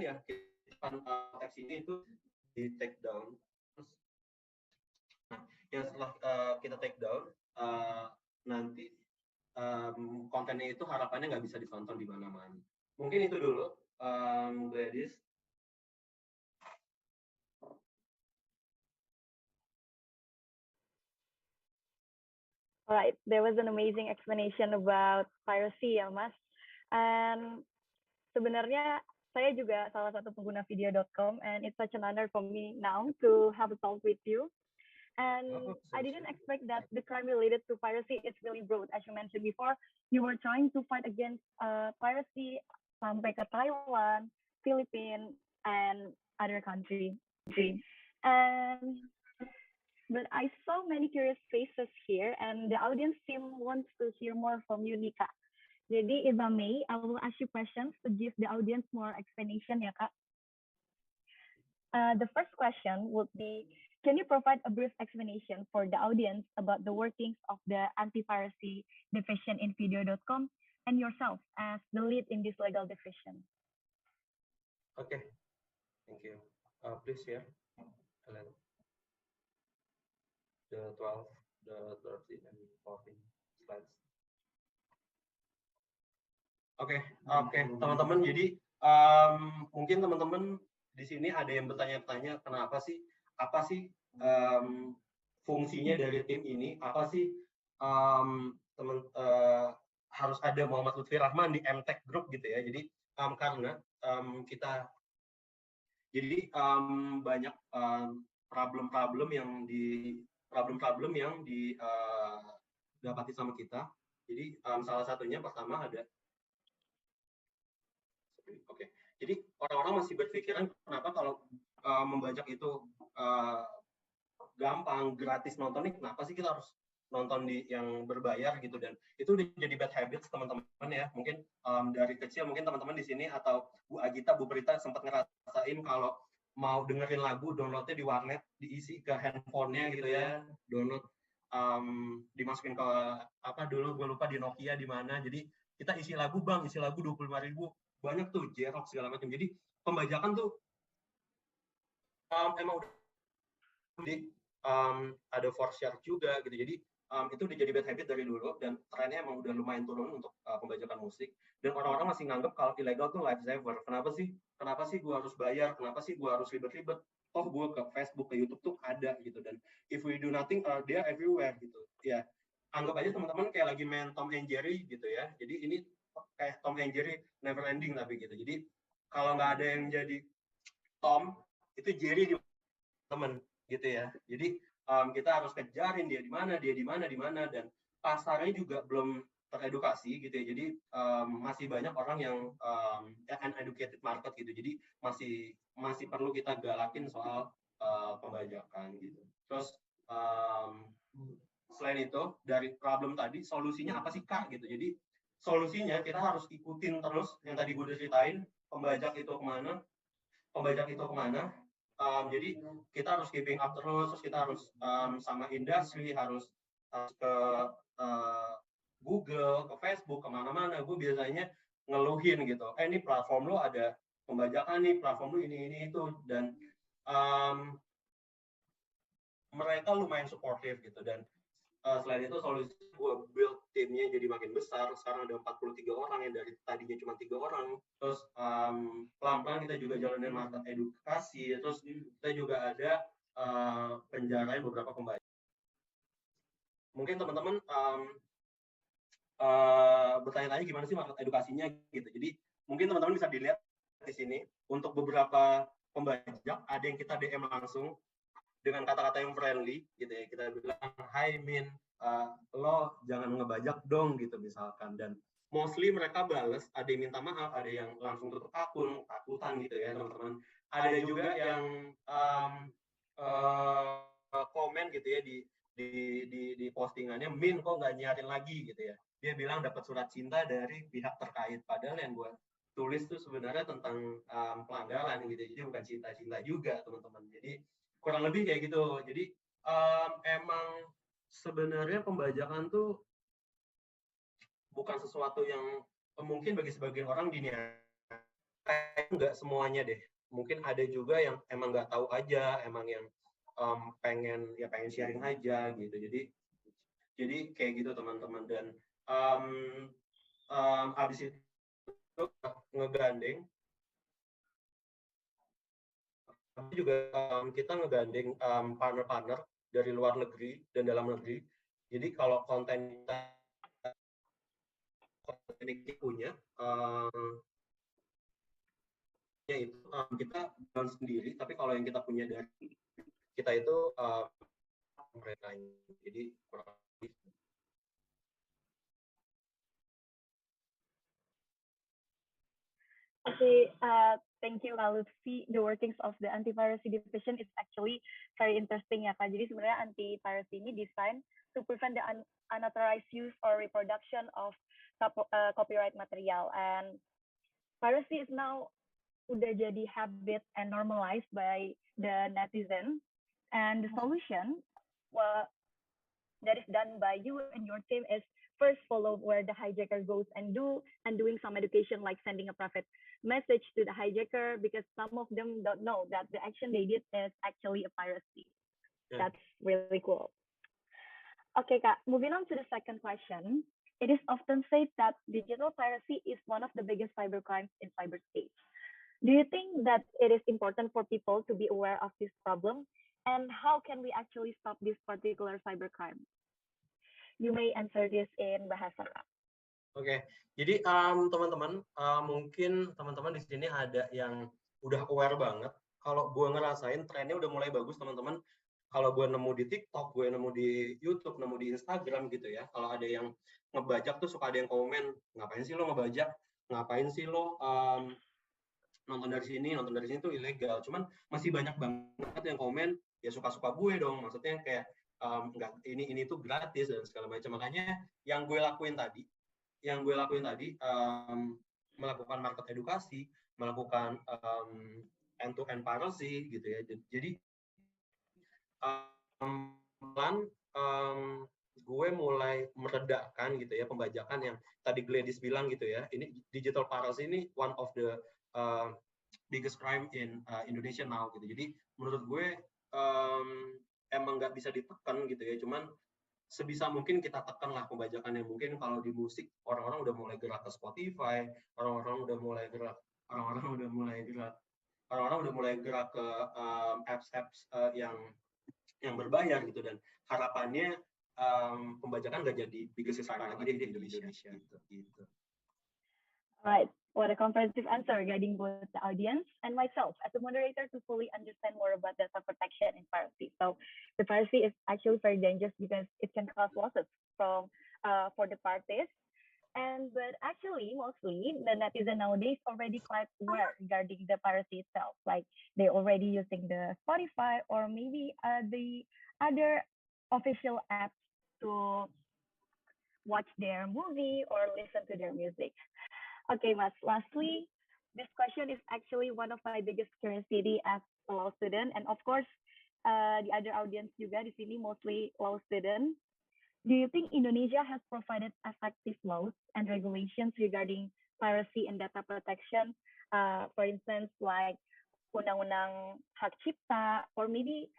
ya teks ini itu di take down. Terus nah yang setelah kita take down nanti kontennya itu harapannya nggak bisa ditonton di mana-mana. Mungkin itu dulu, Gladys. All right, there was an amazing explanation about piracy ya Mas. And sebenarnya saya juga salah satu pengguna video.com and it's such an honor for me now to have a talk with you. And I didn't expect that the crime related to piracy is really broad. As you mentioned before, you were trying to fight against piracy sampai ke Taiwan, Philippines, and other country. But I saw many curious faces here, and the audience wants to hear more from you, Nika. Jadi, if I may, I will ask you questions to give the audience more explanation, ya, Kak. The first question would be, can you provide a brief explanation for the audience about the workings of the anti-piracy division in video.com and yourself as the lead in this legal division? Okay, thank you. Please share. Hello. The 12, the 13, and 14 slides. Oke, teman-teman. Jadi mungkin teman-teman di sini ada yang bertanya-tanya kenapa sih, apa sih fungsinya dari tim ini, apa sih harus ada Muhammad Luthfi Rahman di M.Kn Group gitu ya. Jadi karena kita jadi banyak problem-problem yang didapati sama kita. Jadi salah satunya pertama ada jadi orang-orang masih berpikiran kenapa kalau membajak itu gampang, gratis nontonnya, kenapa sih kita harus nonton di yang berbayar gitu. Dan itu udah jadi bad habits teman-teman ya. Mungkin dari kecil mungkin teman-teman di sini atau Bu Agita, Bu Prita sempat ngerasain kalau mau dengerin lagu, downloadnya di warnet, diisi ke handphonenya gitu ya, download, dimasukin ke apa dulu gue lupa di Nokia di mana, jadi kita isi lagu bang, isi lagu 25.000, banyak tuh Xerox segala macam. Jadi pembajakan tuh emang udah ada for share juga gitu. Jadi itu udah jadi bad habit dari dulu, dan trennya emang udah lumayan turun untuk pembajakan musik, dan orang-orang masih nganggap kalau ilegal tuh lifesaver. Kenapa sih gue harus bayar, kenapa sih gue harus ribet-ribet, toh gue ke Facebook, ke YouTube tuh ada gitu, dan if we do nothing they are everywhere gitu ya. Anggap aja teman-teman kayak lagi main Tom and Jerry gitu ya. Jadi ini kayak Tom and Jerry never ending tapi gitu. Jadi kalau nggak ada yang jadi Tom, itu Jerry di teman gitu ya. Jadi kita harus kejarin dia di mana, dan pasarnya juga belum teredukasi gitu ya. Jadi masih banyak orang yang uneducated market gitu. Jadi masih perlu kita galakin soal pembajakan gitu. Terus selain itu, dari problem tadi, solusinya apa sih Kak gitu. Jadi solusinya kita harus ikutin terus yang tadi gue udah ceritain, pembajak itu kemana. Jadi kita harus keeping up terus kita harus sama industri, harus ke Google, ke Facebook, kemana-mana. Gue biasanya ngeluhin gitu, ini platform lo ada pembajakan nih, platform lo ini itu, dan mereka lumayan supportive gitu. Dan selain itu solusi gue build timnya jadi makin besar. Sekarang ada 43 orang yang dari tadinya cuma 3 orang. Terus pelan-pelan kita juga jalanin market edukasi. Terus kita juga ada penjarain beberapa pembaca. Mungkin teman-teman bertanya-tanya gimana sih market edukasinya gitu. Jadi mungkin teman-teman bisa dilihat di sini. Untuk beberapa pembajak ada yang kita DM langsung dengan kata-kata yang friendly gitu ya. Kita bilang, "Hai Min, lo jangan ngebajak dong," gitu misalkan. Dan mostly mereka bales, ada yang minta maaf, ada yang langsung tutup akun, takutan gitu ya teman-teman. Ada juga yang komen gitu ya di postingannya, "Min kok nggak nyiarin lagi," gitu ya. Dia bilang dapat surat cinta dari pihak terkait, padahal yang gue tulis tuh sebenarnya tentang pelanggaran gitu. Jadi bukan cinta-cinta juga teman-teman. Jadi kurang lebih kayak gitu. Jadi emang sebenarnya pembajakan tuh bukan sesuatu yang mungkin bagi sebagian orang nggak semuanya deh. Mungkin ada juga yang emang nggak tahu aja, emang yang pengen sharing aja gitu. Jadi kayak gitu teman-teman. Dan abis itu ngegandeng juga kita ngegandeng partner-partner dari luar negeri dan dalam negeri. Jadi kalau konten kita punya itu kita bukan sendiri, tapi kalau yang kita punya dari kita itu mereka. Jadi kurang lebih. Okay, thank you Luthfi. The workings of the anti-piracy division is actually very interesting ya Kak. Jadi sebenarnya anti-piracy ini design to prevent the unauthorized use or reproduction of copyright material. And piracy is now udah jadi habit and normalized by the netizen. And the solution that is done by you and your team is first follow where the hijacker goes and doing some education, like sending a private message to the hijacker, because some of them don't know that the action they did is actually a piracy. Yeah. That's really cool. Okay, Kak, moving on to the second question. It is often said that digital piracy is one of the biggest cybercrimes in cyberspace. Do you think that it is important for people to be aware of this problem? And how can we actually stop this particular cybercrime? You may answer this in bahasa. Oke, jadi teman-teman, mungkin teman-teman di sini ada yang udah aware banget. Kalau gue ngerasain trennya udah mulai bagus teman-teman. Kalau gue nemu di TikTok, gue nemu di YouTube, nemu di Instagram gitu ya. Kalau ada yang ngebajak tuh suka ada yang komen, ngapain sih lo ngebajak? Ngapain sih lo nonton dari sini tuh ilegal. Cuman masih banyak banget yang komen, ya suka-suka gue dong. Maksudnya kayak enggak, ini tuh gratis dan segala macam. Makanya yang gue lakuin tadi melakukan market edukasi, melakukan end-to-end piracy gitu ya. Jadi gue mulai meredakan gitu ya pembajakan yang tadi Gladys bilang gitu ya. Ini digital piracy ini one of the biggest crime in Indonesia now gitu. Jadi menurut gue emang nggak bisa ditekan gitu ya. Cuman sebisa mungkin kita tekan lah pembajakan yang mungkin kalau di musik orang-orang udah mulai gerak ke Spotify, orang-orang udah mulai gerak ke apps-apps yang berbayar gitu, dan harapannya pembajakan nggak jadi biggest crime lagi di Indonesia gitu. Alright, what a comprehensive answer guiding both the audience and myself as a moderator to fully understand more about data protection and piracy. So the piracy is actually very dangerous because it can cause losses for the parties. But actually, mostly the netizen nowadays already quite aware regarding the piracy itself. Like they already using the Spotify or maybe the other official apps to watch their movie or listen to their music. Okay, Mas. Lastly, this question is actually one of my biggest curiosity as a law student, and of course, the other audience juga di sini mostly law student. Do you think Indonesia has provided effective laws and regulations regarding piracy and data protection? For instance, like Undang-Undang Hak Cipta, or maybe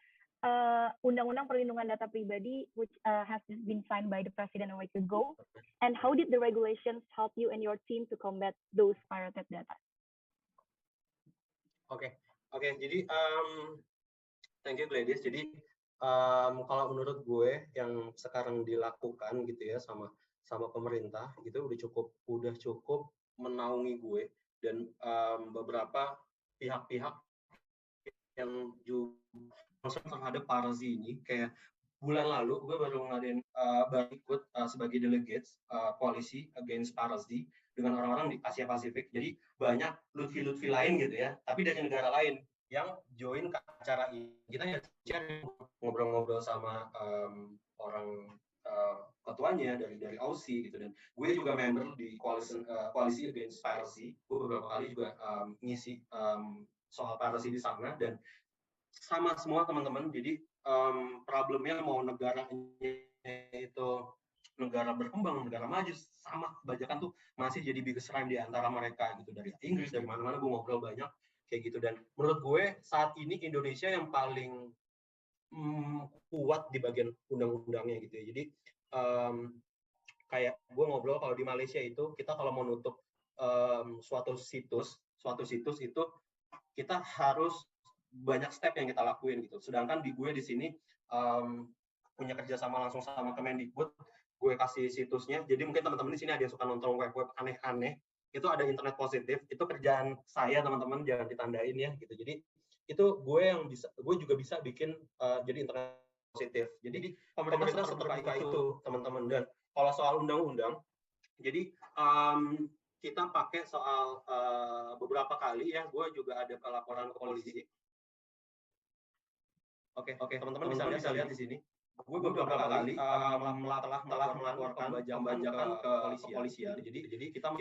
Undang-Undang Perlindungan Data Pribadi, which has been signed by the President a week ago. And how did the regulations help you and your team to combat those pirated data? Oke. Jadi thank you Gladys. Jadi kalau menurut gue yang sekarang dilakukan gitu ya sama pemerintah gitu udah cukup menaungi gue dan beberapa pihak-pihak yang juga terhadap piracy ini. Kayak bulan lalu gue baru ikut sebagai delegates Policy Against Piracy dengan orang-orang di Asia Pasifik. Jadi banyak Luthfi lain gitu ya, tapi dari negara lain yang join ke acara ini. Kita ya ngobrol-ngobrol sama orang ketuanya dari AUSI gitu, dan gue juga member di Policy Against Piracy. Gue beberapa kali juga ngisi soal piracy di sana, dan sama semua teman-teman. Jadi problemnya mau negaranya itu negara berkembang, negara maju, sama kebajakan tuh masih jadi biggest crime di antara mereka gitu. Dari Inggris, dari mana-mana gue ngobrol banyak kayak gitu. Dan menurut gue saat ini Indonesia yang paling kuat di bagian undang-undangnya gitu ya. Jadi kayak gue ngobrol kalau di Malaysia itu kita kalau mau nutup suatu situs itu kita harus banyak step yang kita lakuin gitu. Sedangkan di gue di sini punya kerjasama langsung sama Kemendikbud, gue kasih situsnya. Jadi mungkin teman-teman di sini ada yang suka nonton web-web aneh-aneh, itu ada internet positif. Itu kerjaan saya teman-teman, jangan ditandain ya gitu. Jadi itu gue juga bisa bikin jadi internet positif. Jadi pemerintah seterbuka itu teman-teman. Dan kalau soal undang-undang, jadi kita pakai soal beberapa kali ya, gue juga ada laporan ke polisi. Oke, teman-teman bisa lihat di sini. Gue beberapa kali telah melaporkan pembajakan ke kepolisian. Jadi kita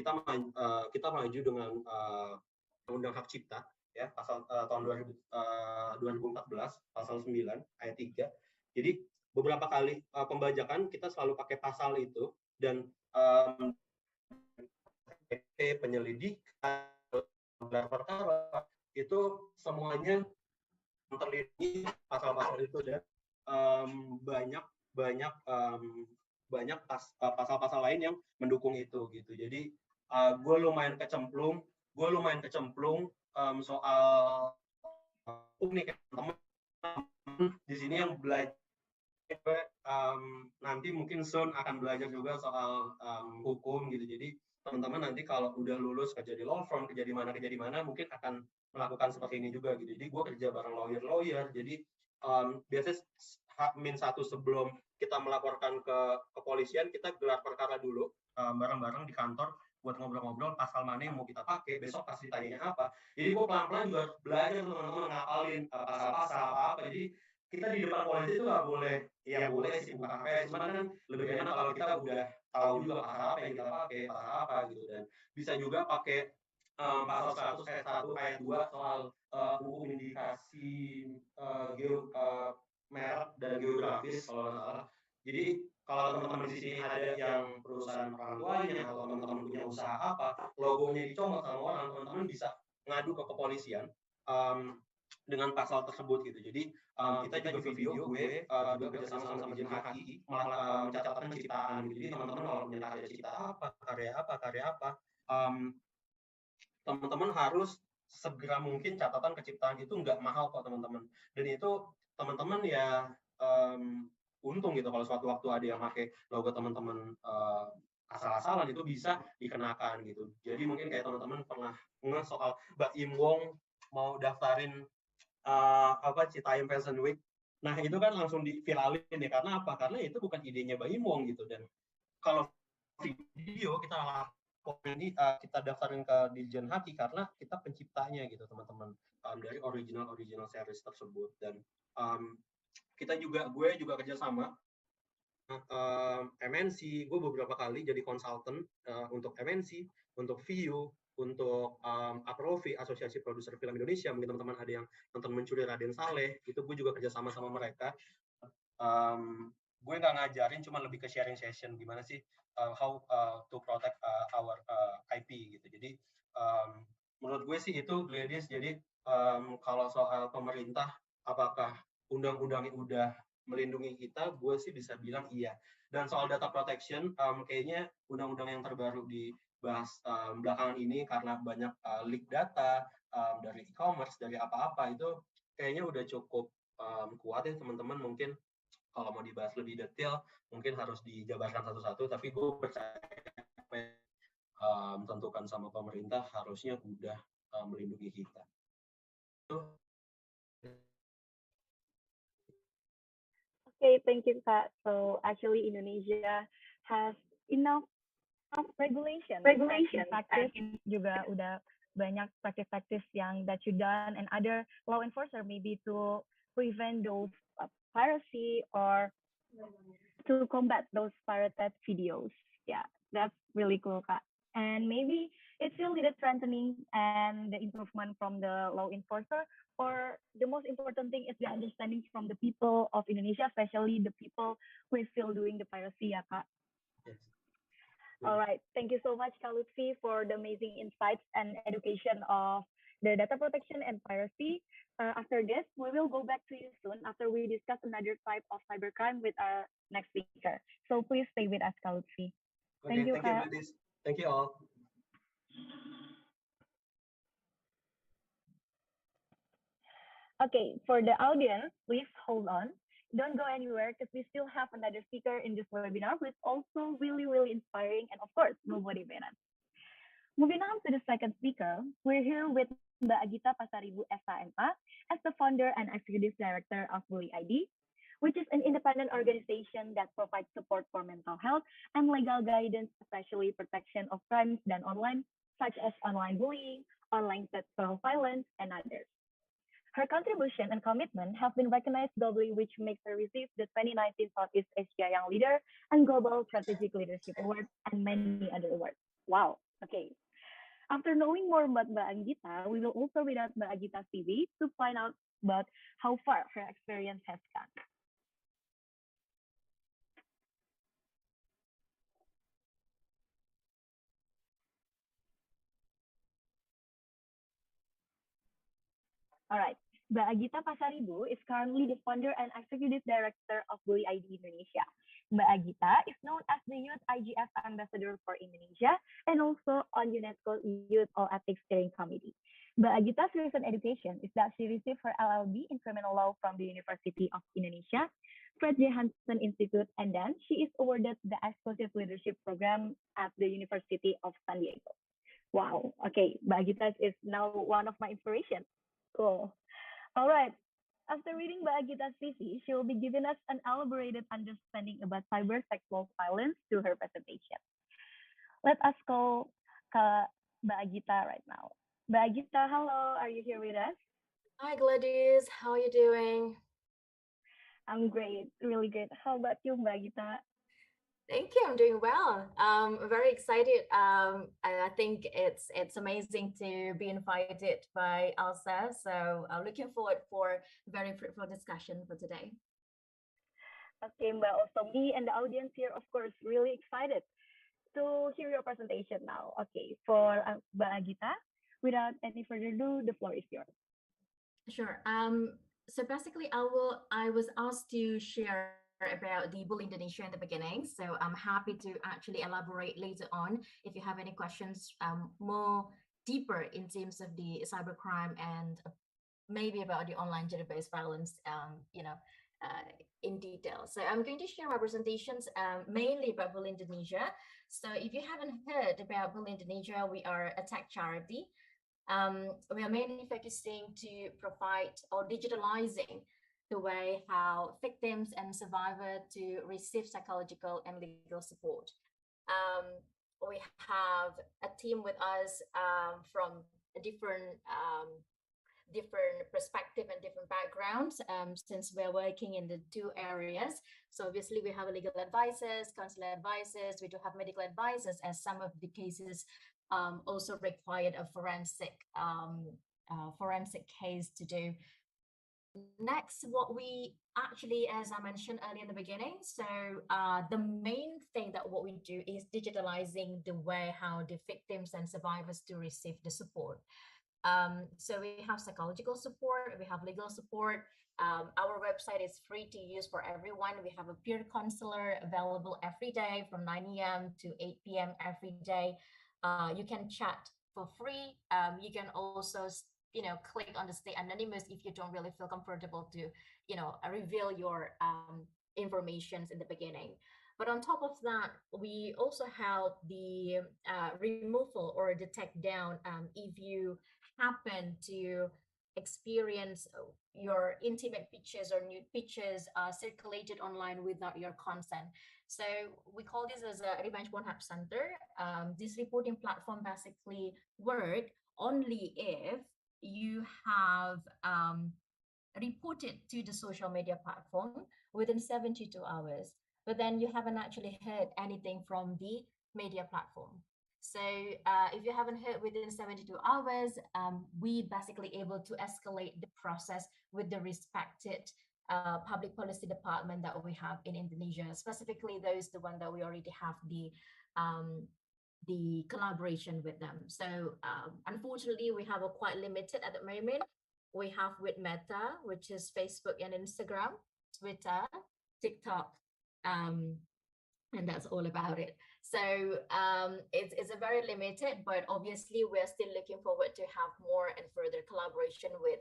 maju dengan Undang Hak Cipta ya, pasal tahun 2014 pasal 9 ayat 3. Jadi beberapa kali pembajakan kita selalu pakai pasal itu, dan penyelidikan gelar perkara itu semuanya terlindungi pasal-pasal itu, dan banyak pasal-pasal lain yang mendukung itu gitu. Jadi gue lumayan kecemplung soal unik teman di sini yang belajar. Nanti mungkin soon akan belajar juga soal hukum gitu. Jadi teman-teman nanti kalau udah lulus kerja di law firm, kerja di mana mungkin akan melakukan seperti ini juga gitu. Jadi gue kerja bareng lawyer. Jadi biasanya H-1 sebelum kita melaporkan ke kepolisian, kita gelar perkara dulu bareng-bareng di kantor buat ngobrol-ngobrol pasal mana yang mau kita pakai, besok pasti tanya apa. Jadi gue pelan-pelan juga belajar teman-teman ngapalin pasal-pasal apa. Jadi kita di depan polisi itu nggak boleh, ya boleh sih buka HP, cuman kan lebih enak kalau kita udah tahu juga pasal apa yang kita pakai, pasal apa gitu. Dan bisa juga pakai pasal 100 ayat 1 ayat 2 soal UU indikasi merek dan geografis kalau nggak salah. Jadi kalau teman-teman di sini ada yang perusahaan orang tuanya atau teman-teman punya usaha apa, logonya dicomot sama orang, teman-teman bisa ngadu ke kepolisian dengan pasal tersebut gitu. Jadi kita juga video gue juga kerjasama sama Dijen Haki mencatatkan ciptaan gitu. Jadi teman-teman kalau punya karya apa, teman-teman harus segera mungkin catatan keciptaan itu nggak mahal kok teman-teman. Dan itu teman-teman ya untung gitu kalau suatu waktu ada yang pakai logo teman-teman asal-asalan itu bisa dikenakan gitu. Jadi mungkin kayak teman-teman pernah nge soal Mbak Im Wong mau daftarin Citaim Fashion Week. Nah itu kan langsung diviralin ya, karena apa? Karena itu bukan idenya Mbak Im Wong gitu. Dan kalau video kita ini kita daftarin ke Dijen Haki karena kita penciptanya gitu teman-teman dari original series tersebut. Dan gue juga kerjasama MNC. Gue beberapa kali jadi konsultan untuk MNC, untuk VU, untuk Aprofi, Asosiasi Produser Film Indonesia. Mungkin teman-teman ada yang nonton Mencuri Raden Saleh, itu gue juga kerjasama sama mereka. Gue nggak ngajarin, cuma lebih ke sharing session gimana sih how to protect our IP gitu. Jadi menurut gue sih itu Gladys. Jadi kalau soal pemerintah apakah undang-undangnya udah melindungi kita, gue sih bisa bilang iya. Dan soal data protection, kayaknya undang-undang yang terbaru dibahas belakangan ini karena banyak leak data dari e-commerce, dari apa-apa, itu kayaknya udah cukup kuat ya teman-teman. Mungkin kalau mau dibahas lebih detail, mungkin harus dijabarkan satu-satu, tapi gue percaya tentukan sama pemerintah harusnya udah melindungi kita. Okay, thank you, Kak. So actually Indonesia has enough regulation practice juga udah banyak practice yang that you done and other law enforcer maybe to prevent those piracy or to combat those pirated videos. Yeah, that's really cool, Kak. And maybe it still needed strengthening and the improvement from the law enforcer, or the most important thing is the understanding from the people of Indonesia, especially the people who is still doing the piracy, ya, Kak. Yes. All right, thank you so much, Kak Luthfi, for the amazing insights and education of the data protection and piracy. After this, we will go back to you soon after we discuss another type of cybercrime with our next speaker. So please stay with us, Kak Luthfi. Okay, thank you, Kak. Thank you all. Okay, for the audience, please hold on. Don't go anywhere because we still have another speaker in this webinar who is also really, really inspiring and, of course, motivated. Moving on to the second speaker, we're here with Mbak Agita Pasaribu SHMA as the founder and executive director of Bullyid, which is an independent organization that provides support for mental health and legal guidance, especially protection of crimes done online, such as online bullying, online sexual violence, and others. Her contribution and commitment have been recognized globally, which makes her receive the 2019 Southeast Asia Young Leader and Global Strategic Leadership Award and many other awards. Wow, okay. After knowing more about Mbak Agita, we will also read out Mbak Agita's CV to find out about how far her experience has gone. All right. Mbak Agita Pasaribu is currently the founder and executive director of Bullyid Indonesia. Mbak Agita is known as the Youth IGF Ambassador for Indonesia and also on UNESCO Youth All Ethics Steering Committee. Mbak Agita's recent education is that she received her LLB in criminal law from the University of Indonesia, Fred J. Hansen Institute, and then she is awarded the Exclusive Leadership Program at the University of San Diego. Wow, okay, Mbak Agita is now one of my inspirations. Cool. All right. After reading Mbak Agita's CV, she will be giving us an elaborated understanding about cyber sexual violence through her presentation. Let us call Mbak Agita right now. Mbak Agita, hello. Are you here with us? Hi, Gladys. How are you doing? I'm great. Really great. How about you, Mbak Agita? Thank you. I'm doing well. Very excited. I think it's amazing to be invited by ALSA. So I'm looking forward for very fruitful discussion for today. Okay, Mbak. Also, me and the audience here, of course, really excited to hear your presentation now. Okay, for Mbak Agita, without any further ado, the floor is yours. Sure. So basically, I was asked to share about the Bullyid Indonesia in the beginning. So I'm happy to actually elaborate later on if you have any questions more deeper in terms of the cybercrime and maybe about the online gender-based violence, in detail. So I'm going to share my presentations mainly about Bullyid Indonesia. So if you haven't heard about Bullyid Indonesia, we are a tech charity. We are mainly focusing to provide or digitalizing the way how victims and survivors to receive psychological and legal support. We have a team with us from a different perspective and different backgrounds, since we're working in the two areas. So obviously we have legal advisors, counselor advisors, we do have medical advisors, as some of the cases also required a forensic case to do. Next, what we actually, as I mentioned earlier in the beginning, so the main thing that what we do is digitalizing the way how the victims and survivors to receive the support. So we have psychological support, we have legal support. Our website is free to use for everyone. We have a peer counselor available every day from 9 a.m. to 8 p.m. every day. You can chat for free. You can also, click on the stay anonymous if you don't really feel comfortable to, reveal your informations in the beginning. But on top of that, we also have the removal or the takedown if you happen to experience your intimate pictures or nude pictures circulated online without your consent. So we call this as a revenge porn help center. This reporting platform basically work only if you have reported to the social media platform within 72 hours, but then you haven't actually heard anything from the media platform. So if you haven't heard within 72 hours, we basically able to escalate the process with the respected public policy department that we have in Indonesia, specifically those the one that we already have the collaboration with them. So unfortunately, we have a quite limited at the moment. We have with Meta, which is Facebook and Instagram, Twitter, TikTok, and that's all about it. So it's a very limited, but obviously we're still looking forward to have more and further collaboration with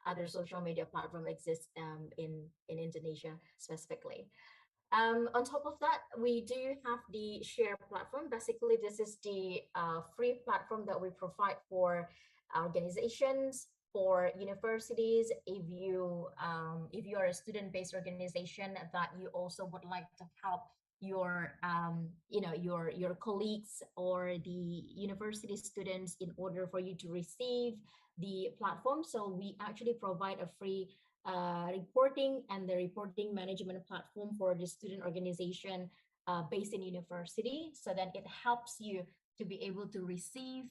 other social media platform exist in Indonesia specifically. On top of that, we do have the share platform. Basically, this is the free platform that we provide for organizations, for universities. If you are a student-based organization that you also would like to help your your colleagues or the university students in order for you to receive the platform. So we actually provide a free reporting and the reporting management platform for the student organization based in university, so that it helps you to be able to receive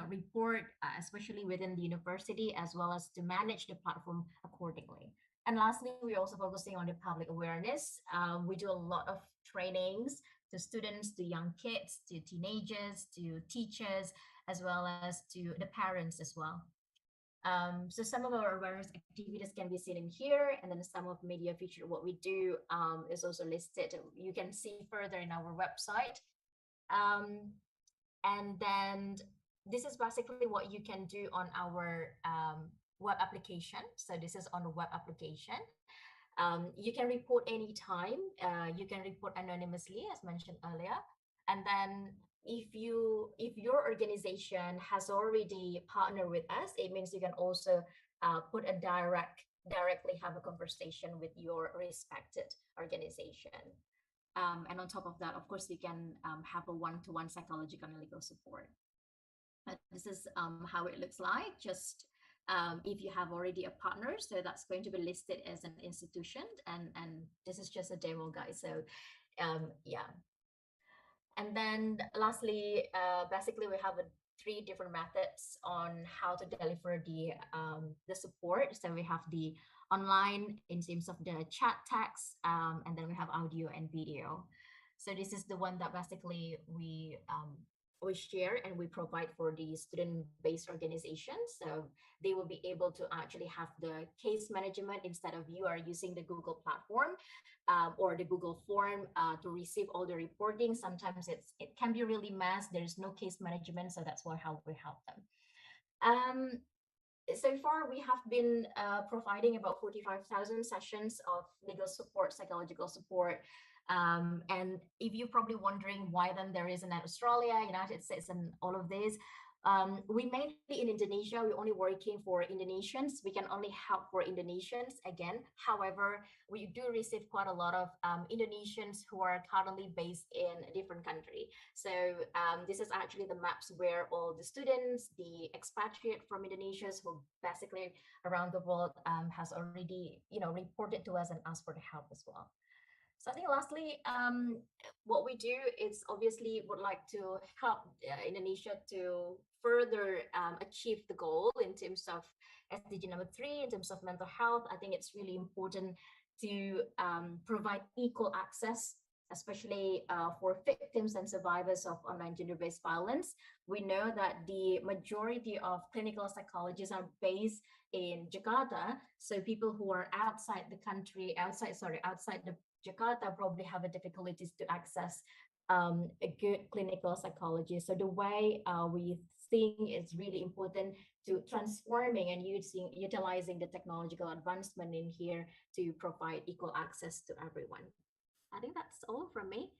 report especially within the university, as well as to manage the platform accordingly. And lastly, we're also focusing on the public awareness. We do a lot of trainings to students, to young kids, to teenagers, to teachers, as well as to the parents as well. So some of our awareness activities can be seen in here, and then some of media feature what we do is also listed. You can see further in our website. And then this is basically what you can do on our web application. So this is on the web application. You can report anytime. You can report anonymously, as mentioned earlier. And then if your organization has already partnered with us, it means you can also put a directly have a conversation with your respected organization. And on top of that, of course, you can have a one-to-one psychological and legal support. This is how it looks like. Just if you have already a partner, so that's going to be listed as an institution, and this is just a demo, guys. So Yeah. And then lastly, basically we have three different methods on how to deliver the support. So we have the online in terms of the chat text, and then we have audio and video. So this is the one that basically we share and we provide for the student-based organizations. So they will be able to actually have the case management instead of you are using the Google platform or the Google form to receive all the reporting. Sometimes it can be really mess. There's no case management, so that's how we help them. So far, we have been providing about 45,000 sessions of legal support, psychological support. And if you're probably wondering why then there isn't in Australia, United States, and all of this, we mainly in Indonesia, we're only working for Indonesians. We can only help for Indonesians again. However, we do receive quite a lot of Indonesians who are currently based in a different country. So this is actually the maps where all the students, the expatriate from Indonesia who basically around the world has already, reported to us and asked for the help as well. So I think lastly, what we do is obviously would like to help Indonesia to further achieve the goal in terms of SDG number 3, in terms of mental health. I think it's really important to provide equal access, especially for victims and survivors of online gender-based violence. We know that the majority of clinical psychologists are based in Jakarta. So people who are outside the country, outside the Jakarta probably have a difficulties to access a good clinical psychologist. So the way we think it's really important to transforming and utilizing the technological advancement in here to provide equal access to everyone. I think that's all from me.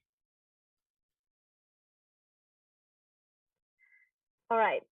All right.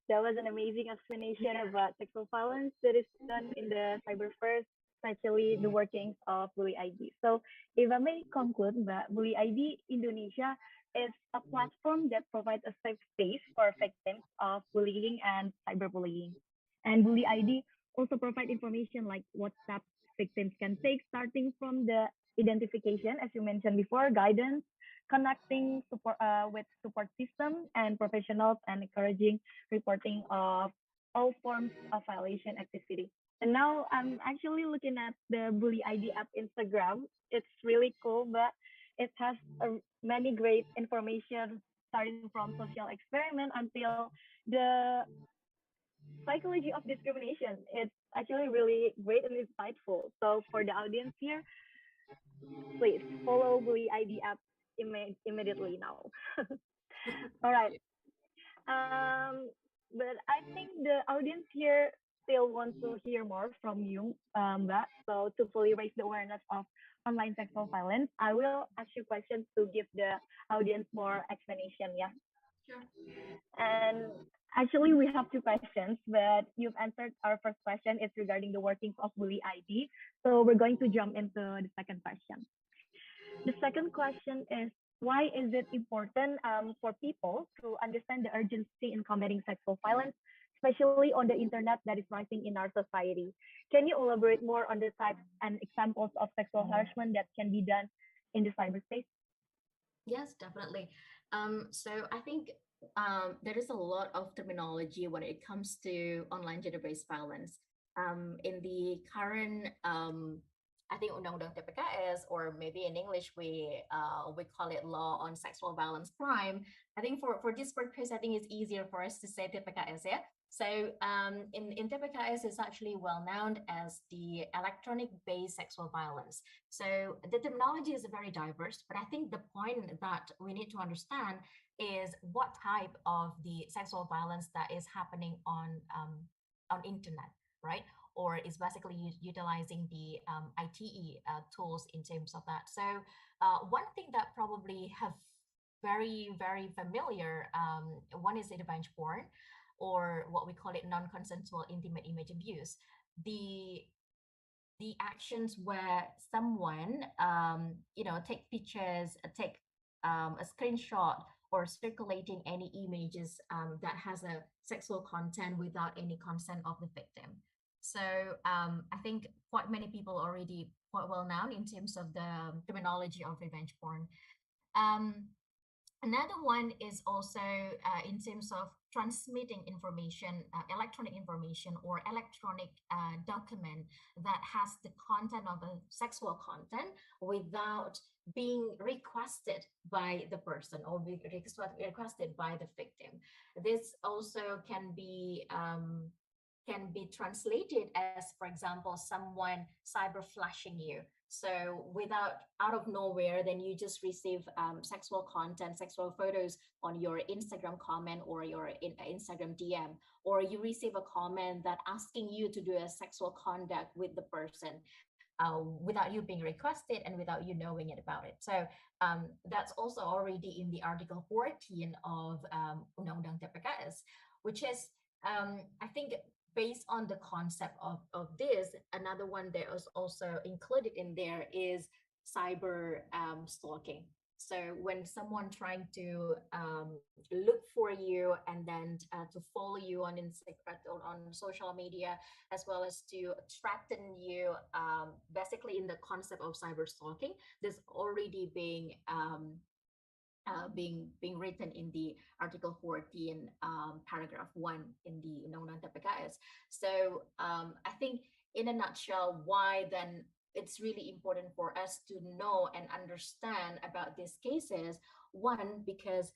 That was an amazing explanation about sexual violence that is done in the cyber first, especially the workings of Bullyid. So if I may conclude, Bullyid Indonesia is a platform that provides a safe space for victims of bullying and cyberbullying. And Bullyid also provide information like what steps victims can take, starting from the identification, as you mentioned before, guidance, connecting support with support system and professionals, and encouraging reporting of all forms of violation activity. And now I'm actually looking at the Bullyid app Instagram. It's really cool, but it has many great information starting from social experiment until the psychology of discrimination. It's actually really great and insightful. So for the audience here, please follow Bullyid app immediately now. All right. But I think the audience here still want to hear more from you, Mbak. So to fully raise the awareness of online sexual violence, I will ask you questions to give the audience more explanation, yeah? Sure. And actually, we have two questions, but you've answered our first question. It's regarding the workings of Bullyid. So we're going to jump into the second question. The second question is, why is it important for people to understand the urgency in combating sexual violence, especially on the internet that is rising in our society? Can you elaborate more on the types and examples of sexual harassment that can be done in the cyberspace? Yes, definitely. So I think there is a lot of terminology when it comes to online gender-based violence. In the current I think Undang-Undang TPKS, or maybe in English we call it Law on Sexual Violence Crime. I think for this purpose, I think it's easier for us to say TPKS, yeah. So in TPKS, it's actually well known as the electronic-based sexual violence. So the terminology is very diverse, but I think the point that we need to understand is what type of the sexual violence that is happening on internet, right? Or is basically utilizing the ITE tools in terms of that. So one thing that probably have very, very familiar, one is revenge porn, or what we call it non-consensual intimate image abuse. The actions where someone, take pictures, take a screenshot, or circulating any images that has a sexual content without any consent of the victim. So I think quite many people already quite well known in terms of the terminology of revenge porn. Um, Another one is also in terms of transmitting information, electronic information or electronic document that has the content of a sexual content without being requested by the person or be requested by the victim. This also can be translated as, for example, someone cyber flashing you. So without out of nowhere, then you just receive sexual content, sexual photos on your Instagram comment or your Instagram DM, or you receive a comment that asking you to do a sexual conduct with the person without you being requested and without you knowing it about it. So that's also already in the Article 14 of Undang-Undang TPKS, which is, I think, based on the concept of this, another one that is also included in there is cyber stalking. So when someone trying to look for you and then to follow you on Instagram or on social media, as well as to threaten you, basically in the concept of cyber stalking, there's already being written in the Article 14, paragraph 1 in the Undang-Undang TPKS. So I think in a nutshell, why then it's really important for us to know and understand about these cases. One, because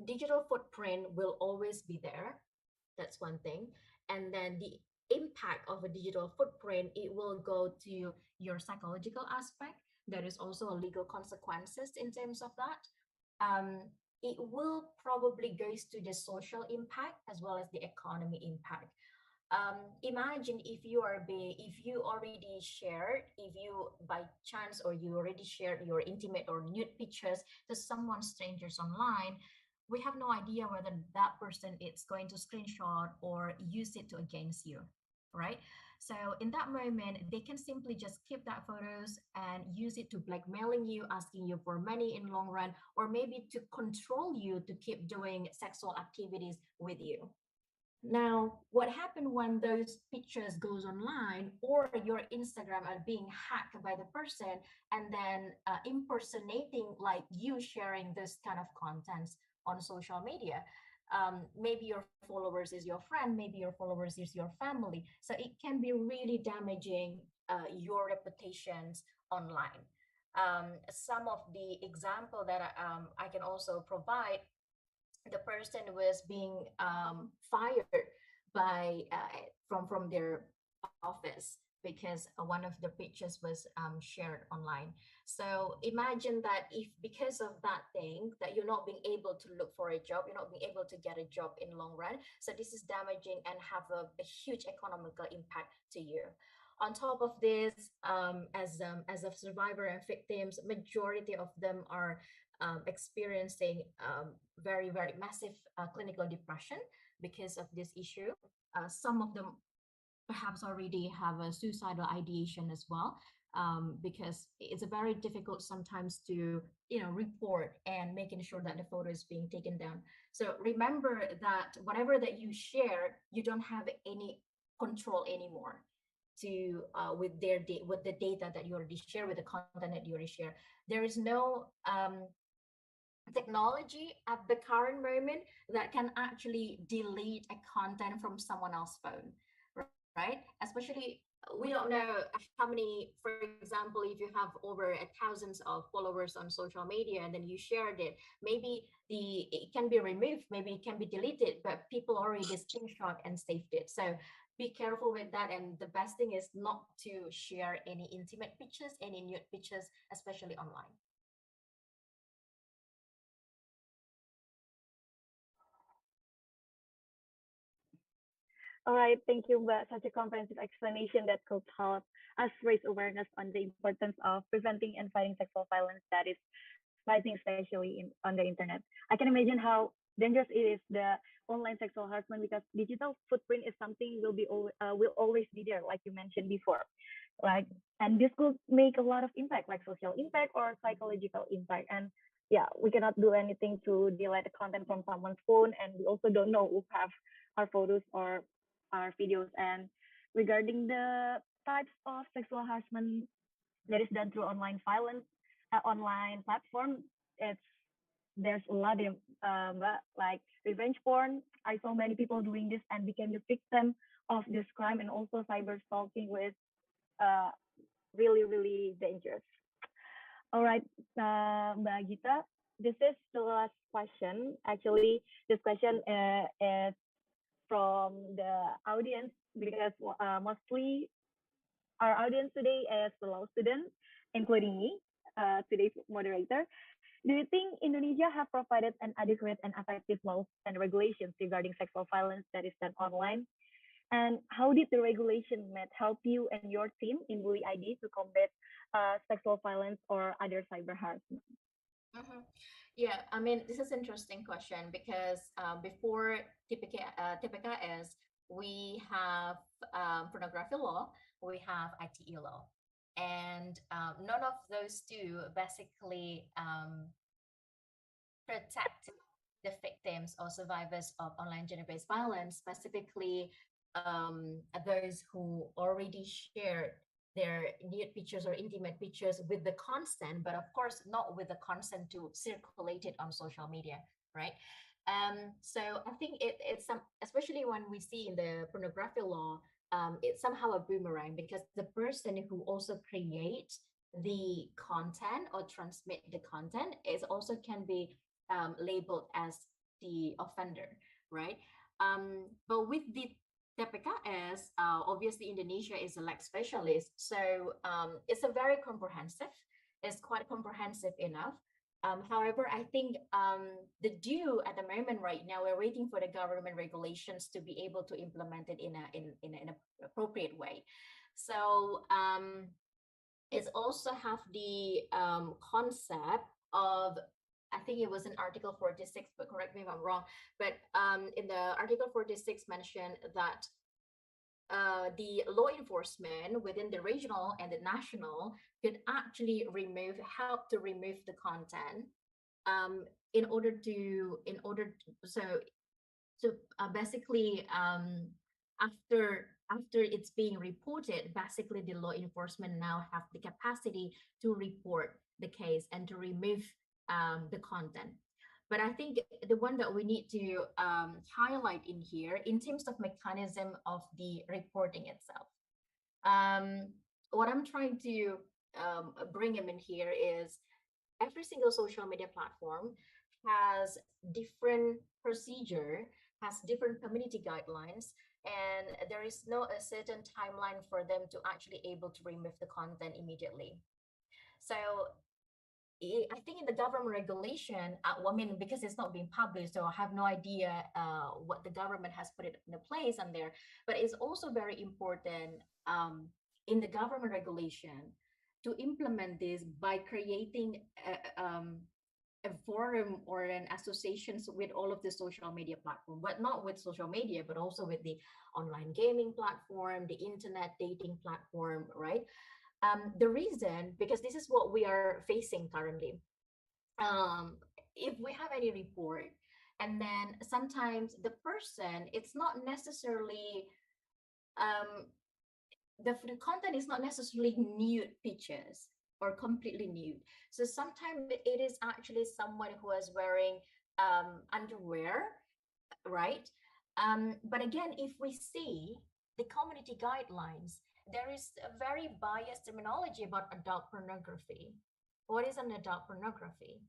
digital footprint will always be there. That's one thing. And then the impact of a digital footprint, it will go to your psychological aspect. There is also legal consequences in terms of that. It will probably goes to the social impact as well as the economy impact. Imagine if you already shared, if you by chance or you already shared your intimate or nude pictures to someone strangers online, we have no idea whether that person is going to screenshot or use it to against you, right? So in that moment, they can simply just keep that photos and use it to blackmailing you, asking you for money in long run, or maybe to control you to keep doing sexual activities with you. Now, what happened when those pictures goes online or your Instagram are being hacked by the person and then impersonating like you sharing this kind of contents on social media? Maybe your followers is your friend, maybe your followers is your family. So it can be really damaging your reputations online. Some of the example that I can also provide, the person was being fired by from their office because one of the pictures was shared online. So imagine that if because of that thing that you're not being able to look for a job, you're not being able to get a job in long run. So this is damaging and have a huge economical impact to you. On top of this, as a survivor and victims, majority of them are experiencing very, very massive clinical depression because of this issue. Some of them perhaps already have a suicidal ideation as well, because it's a very difficult sometimes to report and making sure that the photo is being taken down. So remember that whatever that you share, you don't have any control anymore to with the data that you already share, with the content that you already share. There is no technology at the current moment that can actually delete a content from someone else's phone, right? Especially, we don't know how many, for example, if you have over thousands of followers on social media and then you shared it, maybe it can be removed, maybe it can be deleted, but people already screenshot and saved it. So be careful with that. And the best thing is not to share any intimate pictures, any nude pictures, especially online. All right, thank you, Mbak. Such a comprehensive explanation that could help us raise awareness on the importance of preventing and fighting sexual violence that is rising, especially on the internet. I can imagine how dangerous it is, the online sexual harassment, because digital footprint is something will always be there, like you mentioned before, right? And this could make a lot of impact, like social impact or psychological impact. And yeah, we cannot do anything to delete the content from someone's phone, and we also don't know who have our photos or our videos. And regarding the types of sexual harassment that is done through online violence, online platform. It's there's a lot of like revenge porn. I saw many people doing this and became the victim of this crime, and also cyber stalking with uh, really dangerous. All right, Mbak Agita, this is the last question. Actually, this question is from the audience because mostly our audience today is the law students, including me, today's moderator. Do you think Indonesia have provided an adequate and effective laws and regulations regarding sexual violence that is done online? And how did the regulation met help you and your team in Bullyid to combat sexual violence or other cyber harassment? Yeah, I mean, this is an interesting question because before TPKS, we have pornography law, we have ITE law, and none of those two basically protect the victims or survivors of online gender-based violence, specifically those who already shared their nude pictures or intimate pictures with the consent, but of course not with the consent to circulate it on social media, right? So I think it's some, especially when we see in the pornography law, it's somehow a boomerang because the person who also creates the content or transmit the content is also can be labeled as the offender, right? But with the TPKS, obviously Indonesia is a leg specialist, so it's a very comprehensive. It's quite comprehensive enough. However, I think the due at the moment right now, we're waiting for the government regulations to be able to implement it in an appropriate way. So it's also have the concept of, I think it was in Article 46, but correct me if I'm wrong. But in the Article 46 mentioned that the law enforcement within the regional and the national could actually help to remove the content in order to basically after it's being reported, basically the law enforcement now have the capacity to report the case and to remove the content. But I think the one that we need to highlight in here, in terms of mechanism of the reporting itself, what I'm trying to bring in here is every single social media platform has different procedure, has different community guidelines, and there is no a certain timeline for them to actually able to remove the content immediately. So I think in the government regulation, I mean, because it's not being published, so I have no idea what the government has put it in place on there. But it's also very important in the government regulation to implement this by creating a forum or an associations with all of the social media platform, but not with social media, but also with the online gaming platform, the internet dating platform, right? The reason, because this is what we are facing currently. If we have any report, and then sometimes the person, it's not necessarily, the content is not necessarily nude pictures or completely nude. So sometimes it is actually someone who is wearing underwear, right? But again, if we see the community guidelines, there is a very biased terminology about adult pornography. What is an adult pornography?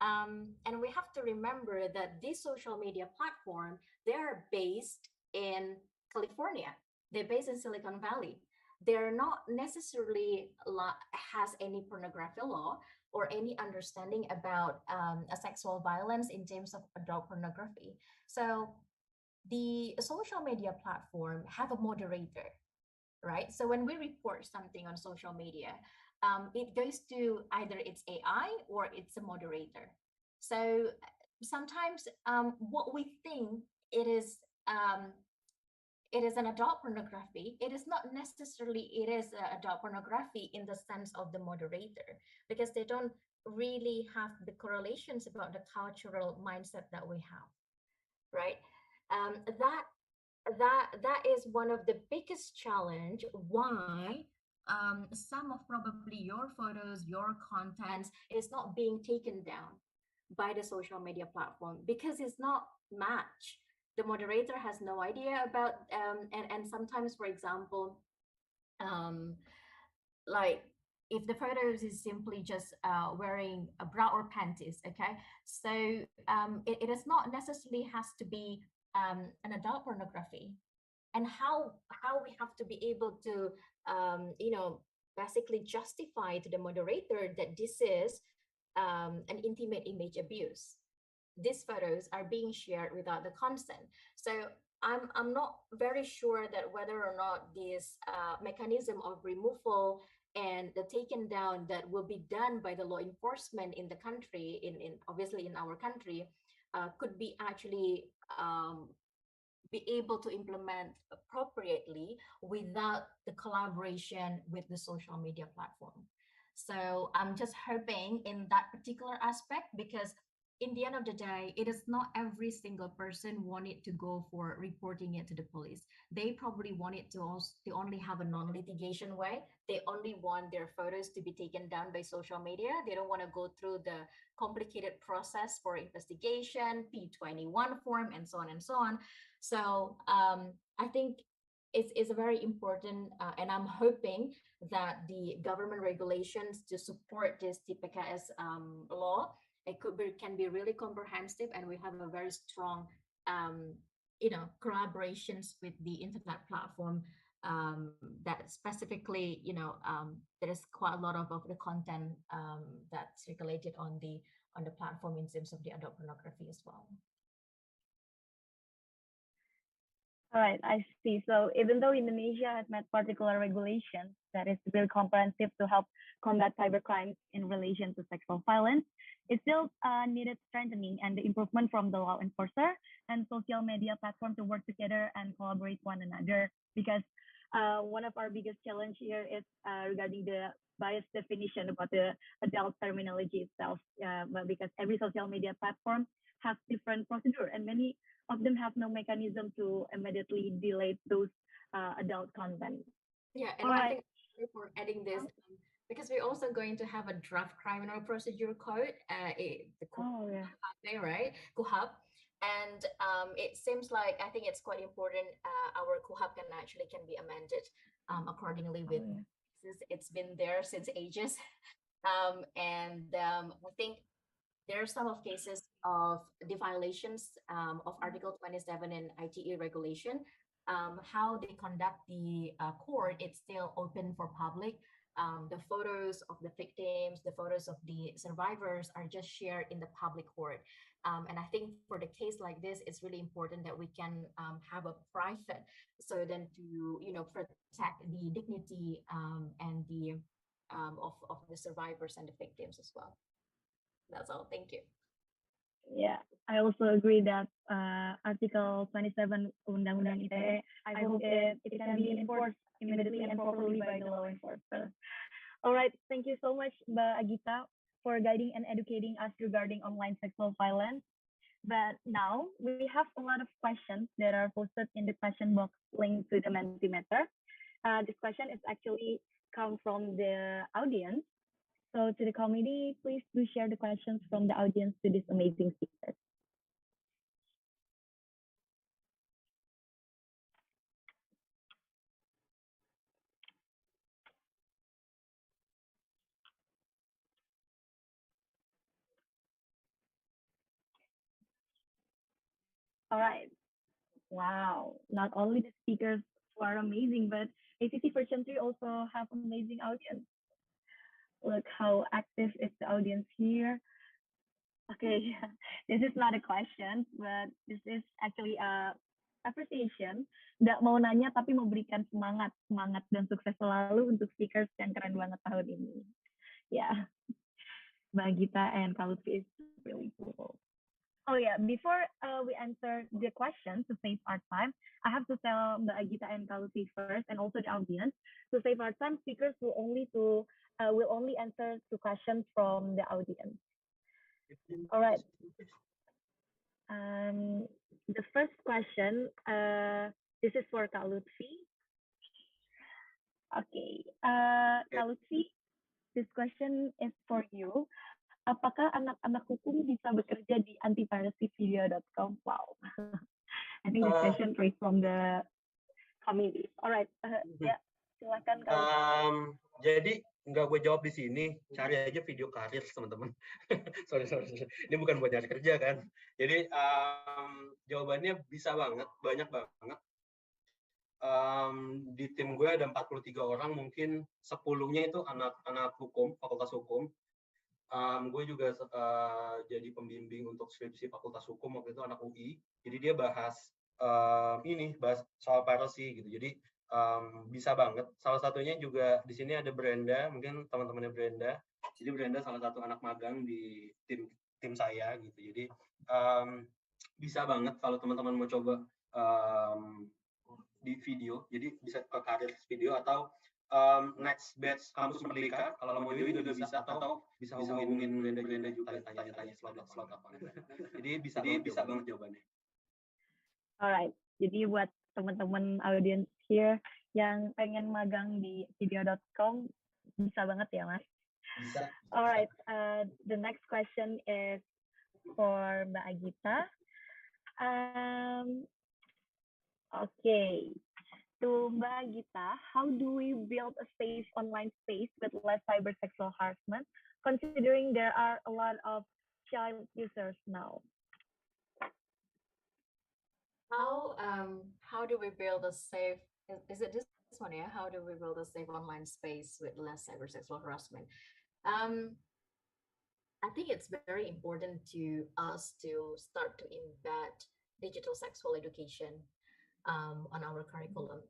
And we have to remember that this social media platform, they are based in California. They're based in Silicon Valley. They're not necessarily has any pornography law or any understanding about a sexual violence in terms of adult pornography. So the social media platform have a moderator, right? So when we report something on social media, it goes to either it's AI or it's a moderator. So sometimes what we think it is an adult pornography, it is not necessarily it is adult pornography in the sense of the moderator, because they don't really have the correlations about the cultural mindset that we have, right? that is one of the biggest challenge why some of probably your photos, your contents is not being taken down by the social media platform because it's not matched. The moderator has no idea about and sometimes, for example, um, like if the photos is simply just wearing a bra or panties, okay, so it does not necessarily has to be an adult pornography. And how we have to be able to basically justify to the moderator that this is an intimate image abuse. These photos are being shared without the consent. So I'm not very sure that whether or not this mechanism of removal and the taken down that will be done by the law enforcement in the country, in obviously in our country, could be actually be able to implement appropriately without the collaboration with the social media platform. So I'm just hoping in that particular aspect, because in the end of the day, it is not every single person wanted to go for reporting it to the police. They probably wanted to also to only have a non-litigation way. They only want their photos to be taken down by social media. They don't want to go through the complicated process for investigation, P21 form, and so on and so on. So I think it's a very important, and I'm hoping that the government regulations to support this TPKS law, it can be really comprehensive, and we have a very strong, collaborations with the internet platform that specifically, there is quite a lot of the content that's circulated on the platform in terms of the adult pornography as well. All right, I see. So even though Indonesia has met particular regulations that is very comprehensive to help combat cybercrimes in relation to sexual violence, it still needed strengthening and the improvement from the law enforcer and social media platform to work together and collaborate one another. Because one of our biggest challenge here is regarding the biased definition about the adult terminology itself. Because every social media platform has different procedure, and many of them have no mechanism to immediately delete those adult content. Yeah, and I think for adding this, because we're also going to have a draft criminal procedure code, the KUHP, right? KUHP. And it seems like I think it's quite important. Our KUHP can be amended accordingly with it's been there since ages, and I think there are some of cases of the violations of Article 27 in ITE regulation. How they conduct the court, it's still open for public. The photos of the victims, the photos of the survivors are just shared in the public court. And I think for the case like this, it's really important that we can have a private, so then to protect the dignity and the of the survivors and the victims as well. That's all. Thank you. Yeah, I also agree that Article 27 Undang-Undang ITE, I hope it can be enforced immediately and properly by the law enforcer. All right, thank you so much, Mbak Agita, for guiding and educating us regarding online sexual violence. But now we have a lot of questions that are posted in the question box linked to the Mentimeter. This question is actually come from the audience. So to the committee, please do share the questions from the audience to this amazing speaker. All right. Wow. Not only the speakers who are amazing, but ACC Ver Century also have amazing audience. Look how active is the audience here. Okay, this is not a question, but this is actually a appreciation. Nggak mau nanya, tapi memberikan semangat dan sukses selalu untuk speakers yang keren banget tahun ini. Yeah, Mbak Agita and Kak Luthfi is really cool. Oh yeah, before we answer the question to save our time, I have to tell Mbak Agita and Kak Luthfi first, and also the audience, to save our time, speakers will only answer to questions from the audience. All right. The first question This is for Kak Luthfi. Okay, Kak Luthfi, this question is for you. Apakah anak-anak hukum bisa bekerja di antipiracyvideo.com? Wow. I think this question raised from the community. Alright, ya, silakan Kak Luthfi. Jadi nggak gue jawab di sini, cari aja video karir teman-teman. sorry. Ini bukan buat nyari kerja kan. Jadi jawabannya bisa banget, banyak banget. Di tim gue ada 43 orang, mungkin 10-nya itu anak hukum, fakultas hukum. Gue juga jadi pembimbing untuk skripsi fakultas hukum waktu itu anak UI. Jadi dia bahas bahas soal piracy gitu. Jadi bisa banget. Salah satunya juga di sini ada Brenda, mungkin teman-temannya Brenda. Jadi Brenda salah satu anak magang di tim saya gitu. Jadi bisa banget kalau teman-teman mau coba di video. Jadi bisa ke karir video atau next batch kampus Merdeka kalau mau juga bisa atau bisa hubungin Brenda juga tanya slot apa. Jadi bisa banget jawabannya. Alright, jadi buat teman-teman audience here yang pengen magang di video.com bisa banget ya Mas. Bisa. Alright, the next question is for Mbak Agita. Okay, to Mbak Agita, how do we build a safe online space with less cyber sexual harassment, considering there are a lot of child users now? How do we build a safe? Is it this one? Yeah. How do we build a safe online space with less cyber sexual harassment? I think it's very important to us to start to embed digital sexual education on our curriculum.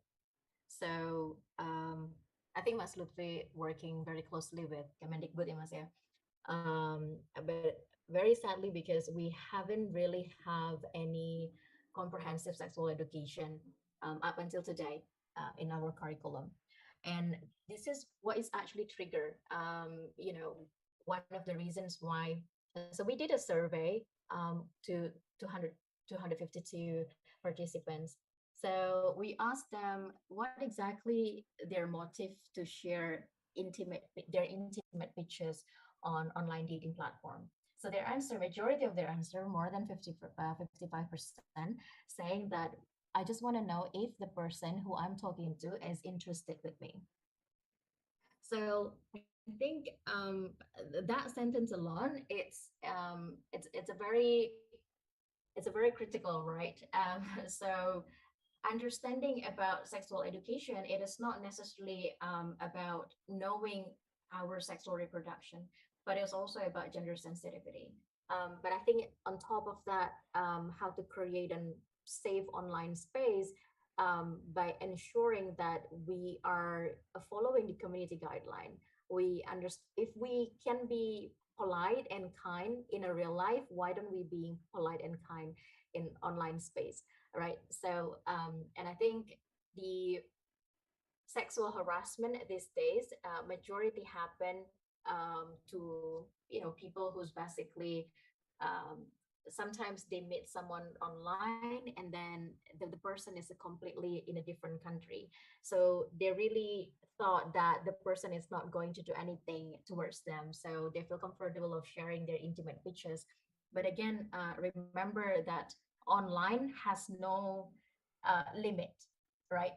So I think Mas Luthfi working very closely with Kemendikbud, Mas, yeah. But very sadly, because we haven't really have any comprehensive sexual education up until today in our curriculum. And this is what is actually trigger, one of the reasons why. So we did a survey to 252 participants. So we asked them what exactly their motive to share their intimate pictures on online dating platform. So their answer, majority of their answer, more than 55%, saying that I just want to know if the person who I'm talking to is interested with me. So I think that sentence alone, it's a very critical, right? So understanding about sexual education, it is not necessarily about knowing our sexual reproduction, but it's also about gender sensitivity. But I think on top of that, how to create a safe online space by ensuring that we are following the community guideline. We understand if we can be polite and kind in a real life, why don't we be polite and kind in online space, right? So and I think the sexual harassment these days majority happen to people who's basically sometimes they meet someone online and then the person is completely in a different country, so they really thought that the person is not going to do anything towards them, so they feel comfortable of sharing their intimate pictures. But again, remember that online has no limit, right?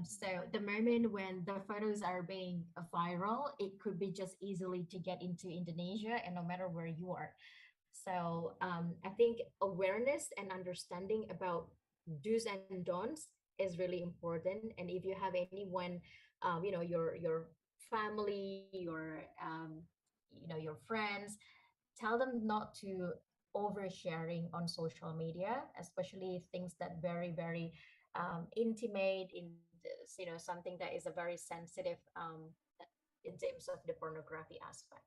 So the moment when the photos are being viral, it could be just easily to get into Indonesia, and no matter where you are. So I think awareness and understanding about do's and don'ts is really important. And if you have anyone, your family, your friends, tell them not to oversharing on social media, especially things that very, very intimate in this, something that is a very sensitive in terms of the pornography aspect.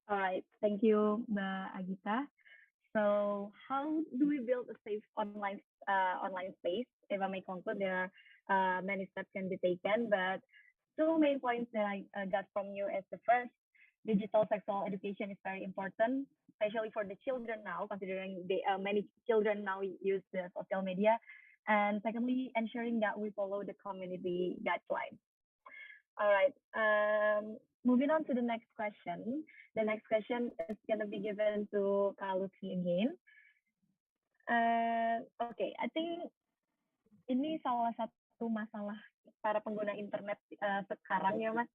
All right, thank you, Mbak Agita. So how do we build a safe online space? If I may conclude, there are many steps can be taken, but two main points that I got from you is the first, digital sexual education is very important. especially for the children now, considering many children now use the social media. And secondly, ensuring that we follow the community guidelines. All right. Moving on to the next question. The next question is going to be given to Kak Luthfi again. Okay, I think ini salah satu masalah para pengguna internet sekarang ya, Mas.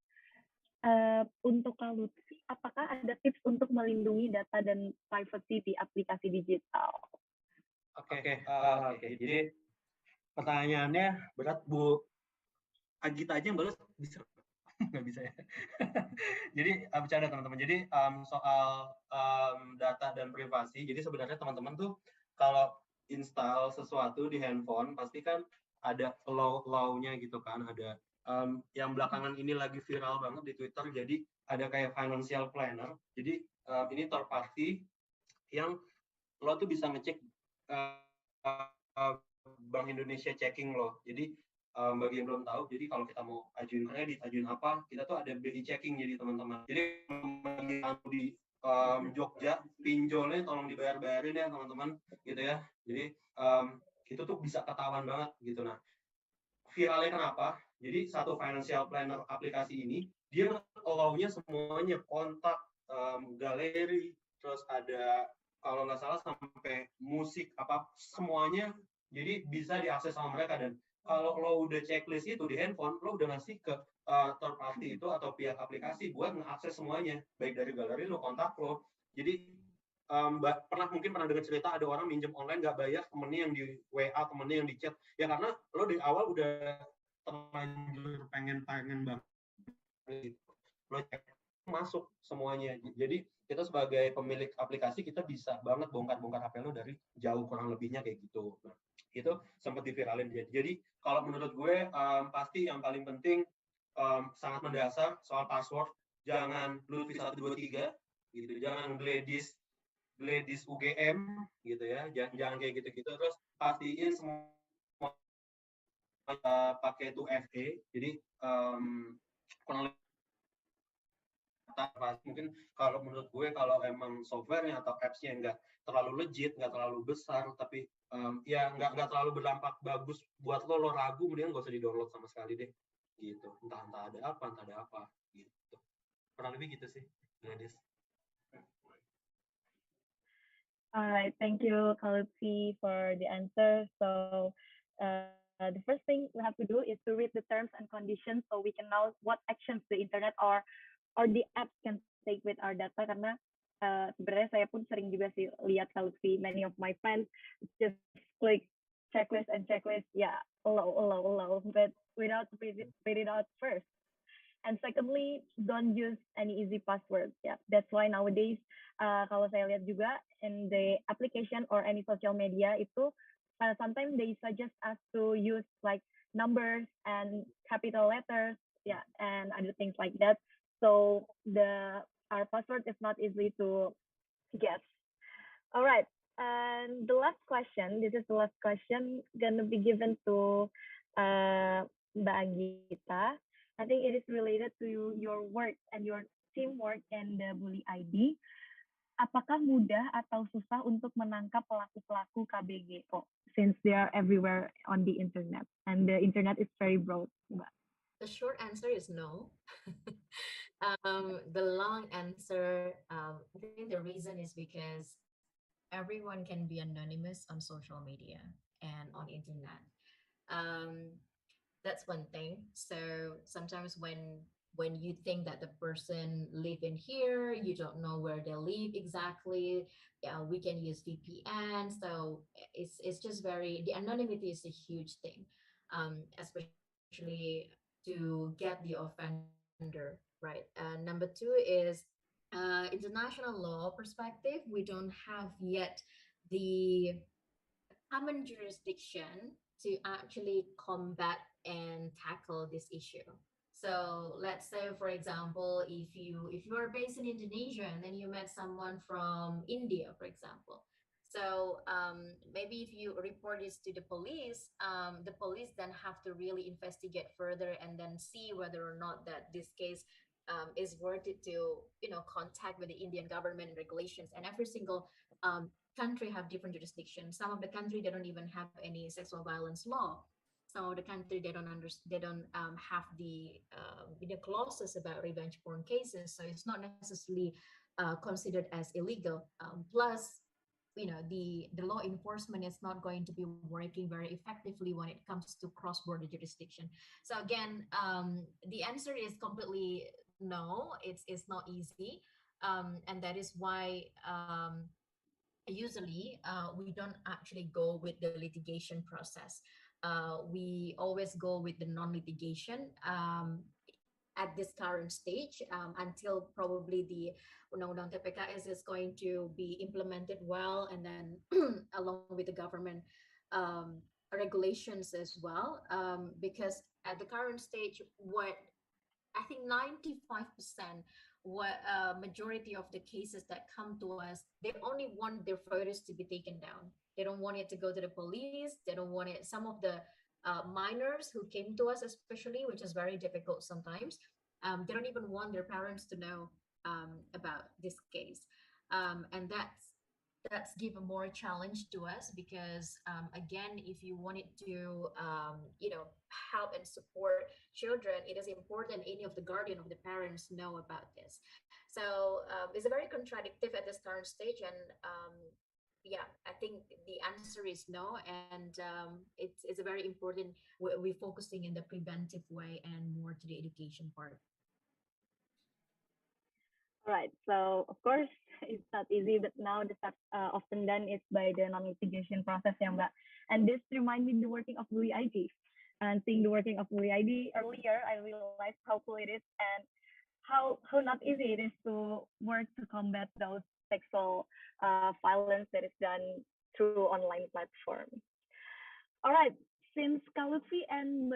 Untuk Kak Luthfi, apakah ada tips untuk melindungi data dan privacy di aplikasi digital? Oke. Jadi pertanyaannya berat, Bu. Agita aja yang balas bisa nggak bisa ya. Jadi bercanda teman-teman. Jadi soal data dan privasi. Jadi sebenarnya teman-teman tuh kalau install sesuatu di handphone pasti kan ada law-nya gitu kan. Ada yang belakangan ini lagi viral banget di Twitter. Jadi ada kayak financial planner. Jadi ini third party yang lo tuh bisa ngecek Bank Indonesia checking lo. Jadi bagi yang belum tahu, jadi kalau kita mau ajuin kredit, ajuin apa, kita tuh ada BI checking jadi teman-teman. Jadi di Jogja, pinjolnya tolong dibayar-bayarin ya teman-teman, gitu ya. Jadi itu tuh bisa ketahuan banget gitu. Nah, viralnya kenapa? Jadi satu financial planner aplikasi ini, dia allow-nya semuanya, kontak, galeri, terus ada kalau nggak salah sampai musik apa semuanya, jadi bisa diakses sama mereka. Dan kalau lo udah checklist itu di handphone, lo udah ngasih ke third party itu atau pihak aplikasi buat mengakses semuanya, baik dari galeri lo, kontak lo. Jadi mungkin pernah dengar cerita ada orang minjem online nggak bayar, temennya yang di WA, temennya yang di chat, ya karena lo di awal udah terlanjur pengen banget gitu. Lo cek masuk semuanya. Jadi kita sebagai pemilik aplikasi kita bisa banget bongkar-bongkar HP lo dari jauh, kurang lebihnya kayak gitu. Nah, itu sempat diviralin dia. Jadi kalau menurut gue pasti yang paling penting sangat mendasar soal password. Jangan Luthfi 123 gitu, jangan Gladys UGM gitu ya, jangan kayak gitu-gitu. Terus pastiin semua pakai 2FA. Jadi kurang lebih mungkin kalau menurut gue kalau emang softwarenya atau apps-nya nggak terlalu legit, nggak terlalu besar, tapi ya nggak terlalu berdampak bagus buat lo ragu, mendingan nggak usah di-download sama sekali deh gitu. Entah ada apa gitu. Kurang lebih gitu sih, Gladys. Alright, thank you, Luthfi, for the answer. So the first thing we have to do is to read the terms and conditions so we can know what actions the internet or the apps can take with our data. Karena sebenarnya saya pun sering juga sih lihat Luthfi, many of my friends just click checklist, yeah, allow, but without read it out first. And secondly, don't use any easy passwords. Yeah, that's why nowadays kalau saya lihat juga in the application or any social media itu sometimes they suggest us to use like numbers and capital letters, yeah, and other things like that. So our password is not easy to guess. All right, and the last question. This is the last question gonna be given to Mbak Agita. I think it is related to your work and your teamwork in the Bullyid. Apakah mudah atau susah untuk menangkap pelaku-pelaku KBG kok, since they are everywhere on the internet and the internet is very broad, Mbak? The short answer is no. The long answer, I think the reason is because everyone can be anonymous on social media and on internet. That's one thing. So sometimes when you think that the person live in here, you don't know where they live exactly. Yeah, we can use VPN. So it's just the anonymity is a huge thing, especially to get the offender right. Number two is international law perspective. We don't have yet the common jurisdiction to actually combat and tackle this issue. So let's say, for example, if you are based in Indonesia and then you met someone from India, for example. So maybe if you report this to the police then have to really investigate further and then see whether or not that this case is worth it to contact with the Indian government and regulations. And every single country have different jurisdictions. Some of the country they don't even have any sexual violence law. So the country they don't have the clauses about revenge porn cases. So it's not necessarily considered as illegal. Plus, the law enforcement is not going to be working very effectively when it comes to cross-border jurisdiction. So again, the answer is completely no. It's not easy, and that is why usually we don't actually go with the litigation process. We always go with the non-litigation at this current stage, until probably the Undang-Undang TPKS is going to be implemented well, and then along with the government regulations as well, because at the current stage, what I think 95% what majority of the cases that come to us, they only want their photos to be taken down. They don't want it to go to the police. They don't want it. Some of the minors who came to us, especially, which is very difficult sometimes, they don't even want their parents to know about this case, and that's give a more challenge to us because again, if you wanted to help and support children, it is important any of the guardian of the parents know about this. So it's a very contradictive at this current stage, and yeah, I think the answer is no, and it's a very important. We're focusing in the preventive way and more to the education part. All right. So of course it's not easy, but now the steps often done is by the non-litigation process, ya Mbak. And this reminds me the working of UIID. And seeing the working of UIID earlier, I realized how cool it is and how not easy it is to work to combat those sexual violence that is done through online platforms. All right. Since Luthfi and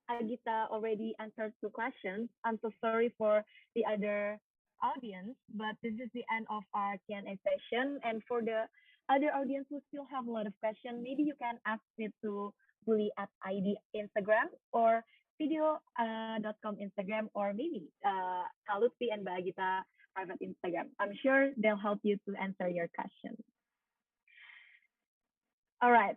Agita already answered two questions, I'm so sorry for the other audience, but this is the end of our Q&A session. And for the other audience who still have a lot of questions, maybe you can ask me to Bully at ID Instagram or video.com Instagram, or maybe Luthfi and Agita private Instagram. I'm sure they'll help you to answer your questions. All right.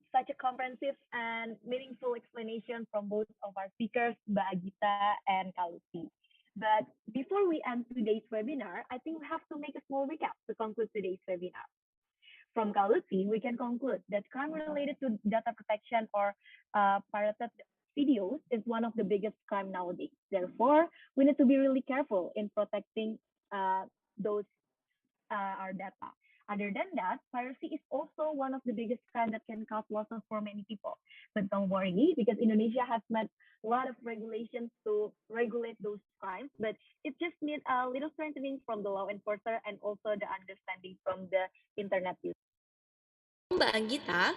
Such a comprehensive and meaningful explanation from both of our speakers, Mbak Agita and Luthfi. But before we end today's webinar, I think we have to make a small recap to conclude today's webinar. From Luthfi, we can conclude that crime related to data protection or pirated videos is one of the biggest crime nowadays. Therefore, we need to be really careful in protecting those our data. Other than that, piracy is also one of the biggest crime that can cause losses for many people. But don't worry, because Indonesia has met a lot of regulations to regulate those crimes, but it just needs a little strengthening from the law enforcer and also the understanding from the internet users. Mbak Agita,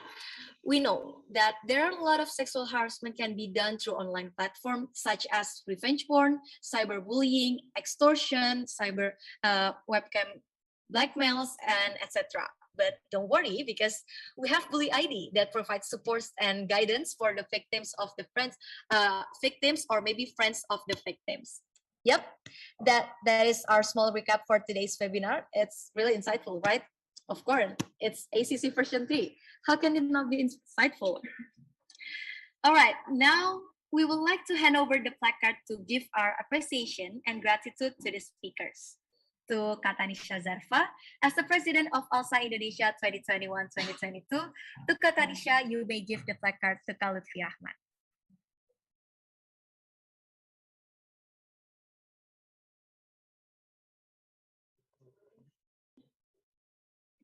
we know that there are a lot of sexual harassment can be done through online platforms such as revenge porn, cyberbullying, extortion, cyber webcam blackmails, and etc. But don't worry, because we have Bullyid that provides supports and guidance for the victims of the victims or maybe friends of the victims. Yep, that is our small recap for today's webinar. It's really insightful, right? Of course, it's ACC version 3. How can it not be insightful? All right, now we would like to hand over the placard to give our appreciation and gratitude to the speakers. To Katanisha Zarfa, as the President of ALSA Indonesia 2021-2022, to Katanisha, you may give the placard to Luthfi Ahmad.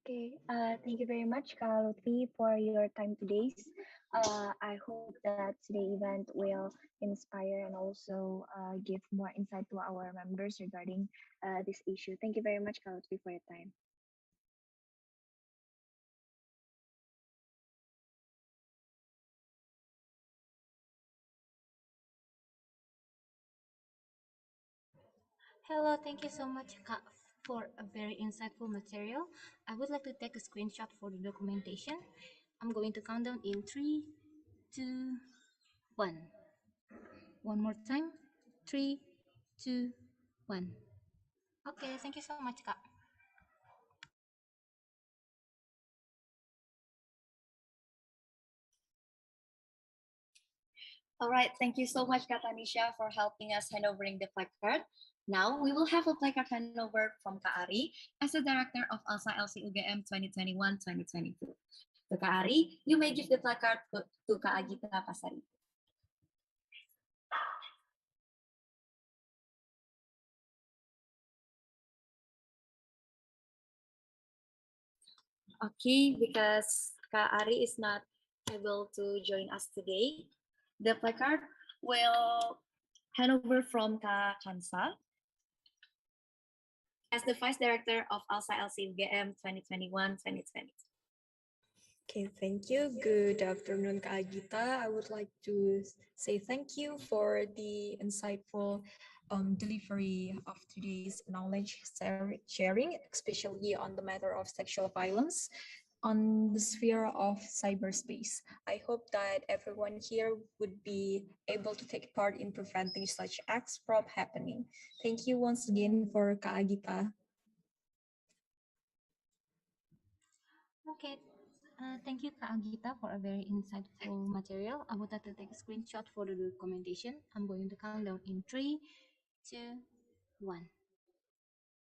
Okay, thank you very much, Luthfi, for your time today. I hope that today's event will inspire and also give more insight to our members regarding this issue. Thank you very much, Luthfi, for your time. Hello, thank you so much, Kak, for a very insightful material. I would like to take a screenshot for the documentation. I'm going to count down in 3, 2, 1. One more time. 3, 2, 1. Okay, thank you so much, Kak. All right, thank you so much, Katanisha, for helping us handovering the placard. Now we will have a placard handover from Kak Ari as the director of ALSA LC UGM 2021-2022. So Kak Ari, you may give the placard to Kak Agita Pasaribu. Okay, because Kak Ari is not able to join us today, the placard will hand over from Kak Kansa as the Vice Director of ALSA LC UGM 2021-2022. Okay, thank you. Good afternoon, Kak Agita. I would like to say thank you for the insightful delivery of today's knowledge sharing, especially on the matter of sexual violence on the sphere of cyberspace. I hope that everyone here would be able to take part in preventing such acts from happening. Thank you once again for Kak Agita. Okay, thank you, Kak Agita, for a very insightful material. I would like to take a screenshot for the documentation. I'm going to count down in 3, 2, 1.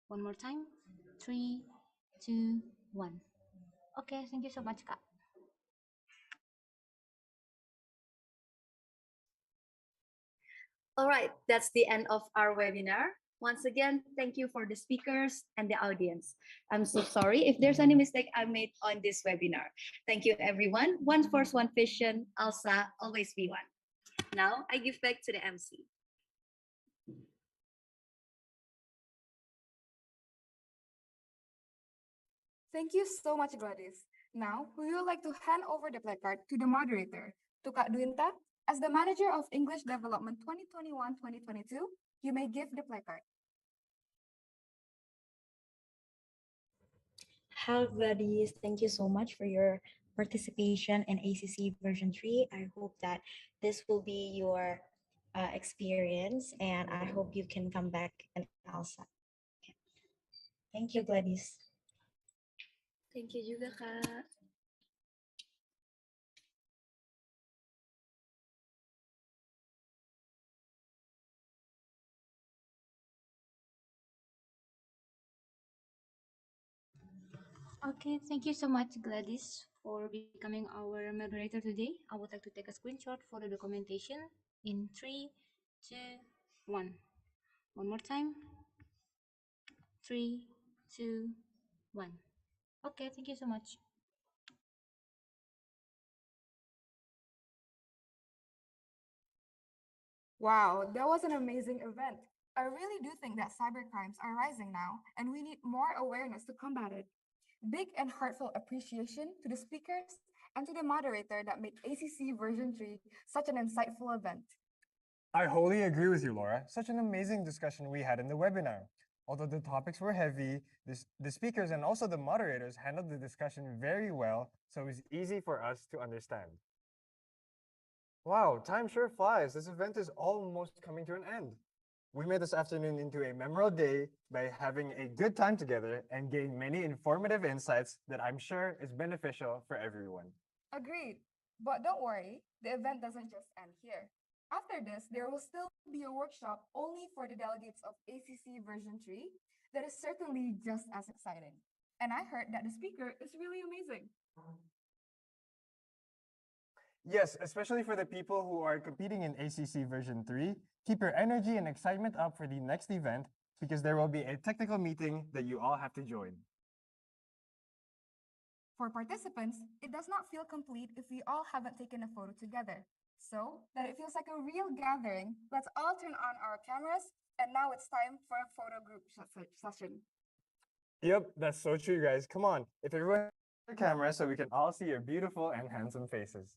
One more time. 3, 2, 1. Okay, thank you so much, Kak. All right, that's the end of our webinar. Once again, thank you for the speakers and the audience. I'm so sorry if there's any mistake I made on this webinar. Thank you, everyone. One force, one vision. ALSA, always be one. Now, I give back to the MC. Thank you so much, Gladys. Now, we would like to hand over the placard to the moderator, to Kak Duinta. As the manager of English Development 2021-2022, you may give the placard. Hello, Gladys. Thank you so much for your participation in ACC version 3. I hope that this will be your experience, and I hope you can come back in ALSA. Thank you, Gladys. Thank you juga, Kak. Okay, thank you so much, Gladys, for becoming our moderator today. I would like to take a screenshot for the documentation in 3, 2, 1. One more time. 3, 2, 1. Okay, thank you so much. Wow, that was an amazing event. I really do think that cybercrimes are rising now, and we need more awareness to combat it. Big and heartfelt appreciation to the speakers and to the moderator that made ACC version 3 such an insightful event. I wholly agree with you, Laura. Such an amazing discussion we had in the webinar. Although the topics were heavy, the speakers and also the moderators handled the discussion very well, so it was easy for us to understand. Wow, time sure flies. This event is almost coming to an end. We made this afternoon into a memorable day by having a good time together and gained many informative insights that I'm sure is beneficial for everyone. Agreed. But don't worry, the event doesn't just end here. After this, there will still be a workshop only for the delegates of ACC version 3 that is certainly just as exciting. And I heard that the speaker is really amazing. Yes, especially for the people who are competing in ACC version 3, keep your energy and excitement up for the next event because there will be a technical meeting that you all have to join. For participants, it does not feel complete if we all haven't taken a photo together. So that it feels like a real gathering, let's all turn on our cameras, and now it's time for a photo group session. Yep, that's so true, guys. Come on, if everyone has their camera so we can all see your beautiful and handsome faces.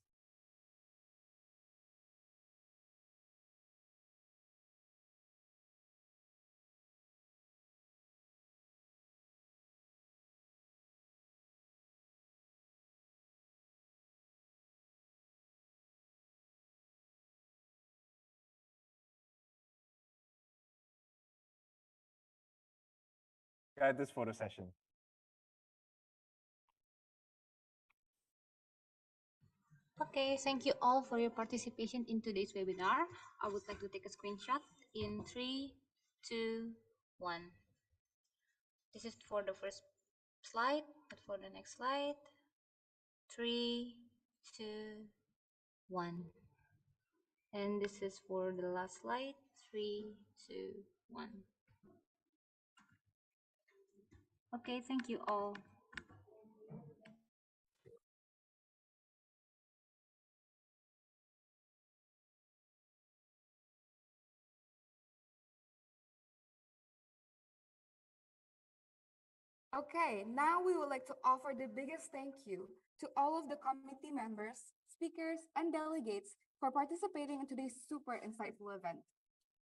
guide this photo session. Okay, thank you all for your participation in today's webinar. I would like to take a screenshot in 3, 2, 1. This is for the first slide, but for the next slide, 3, 2, 1. And this is for the last slide, 3, 2, 1. Okay, thank you all. Okay, now we would like to offer the biggest thank you to all of the committee members, speakers, and delegates for participating in today's super insightful event.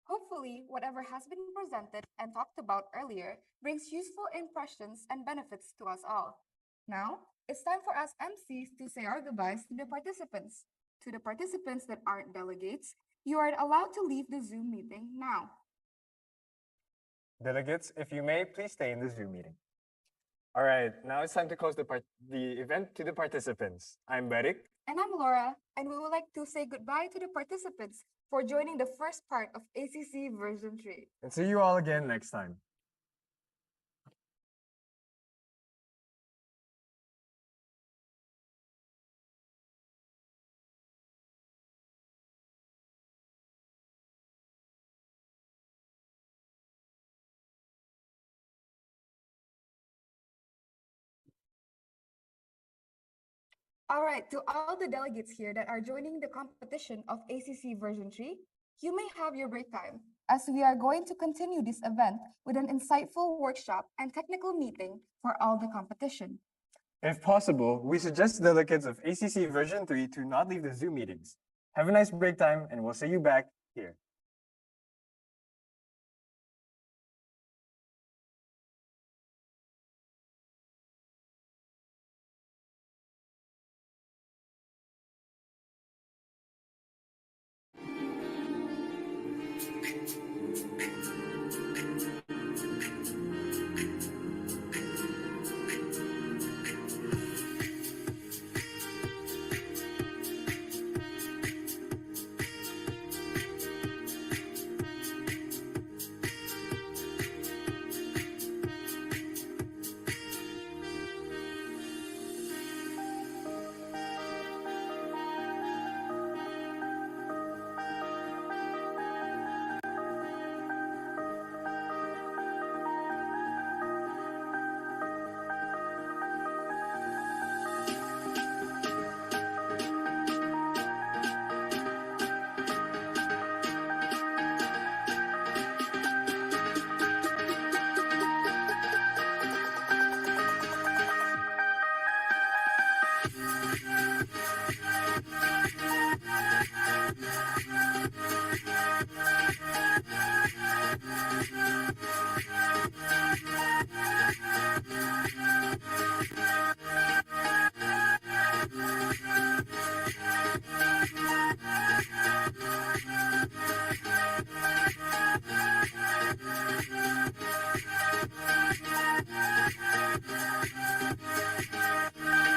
Hopefully, whatever has been presented and talked about earlier brings useful impressions and benefits to us all. Now, it's time for us MCs to say our goodbyes to the participants. To the participants that aren't delegates, you are allowed to leave the Zoom meeting now. Delegates, if you may, please stay in the Zoom meeting. All right, now it's time to close the event to the participants. I'm Barik. And I'm Laura, and we would like to say goodbye to the participants for joining the first part of ACC version 3. And see you all again next time. All right, to all the delegates here that are joining the competition of ACC version 3, you may have your break time, as we are going to continue this event with an insightful workshop and technical meeting for all the competition. If possible, we suggest delegates of ACC version 3 to not leave the Zoom meetings. Have a nice break time, and we'll see you back here.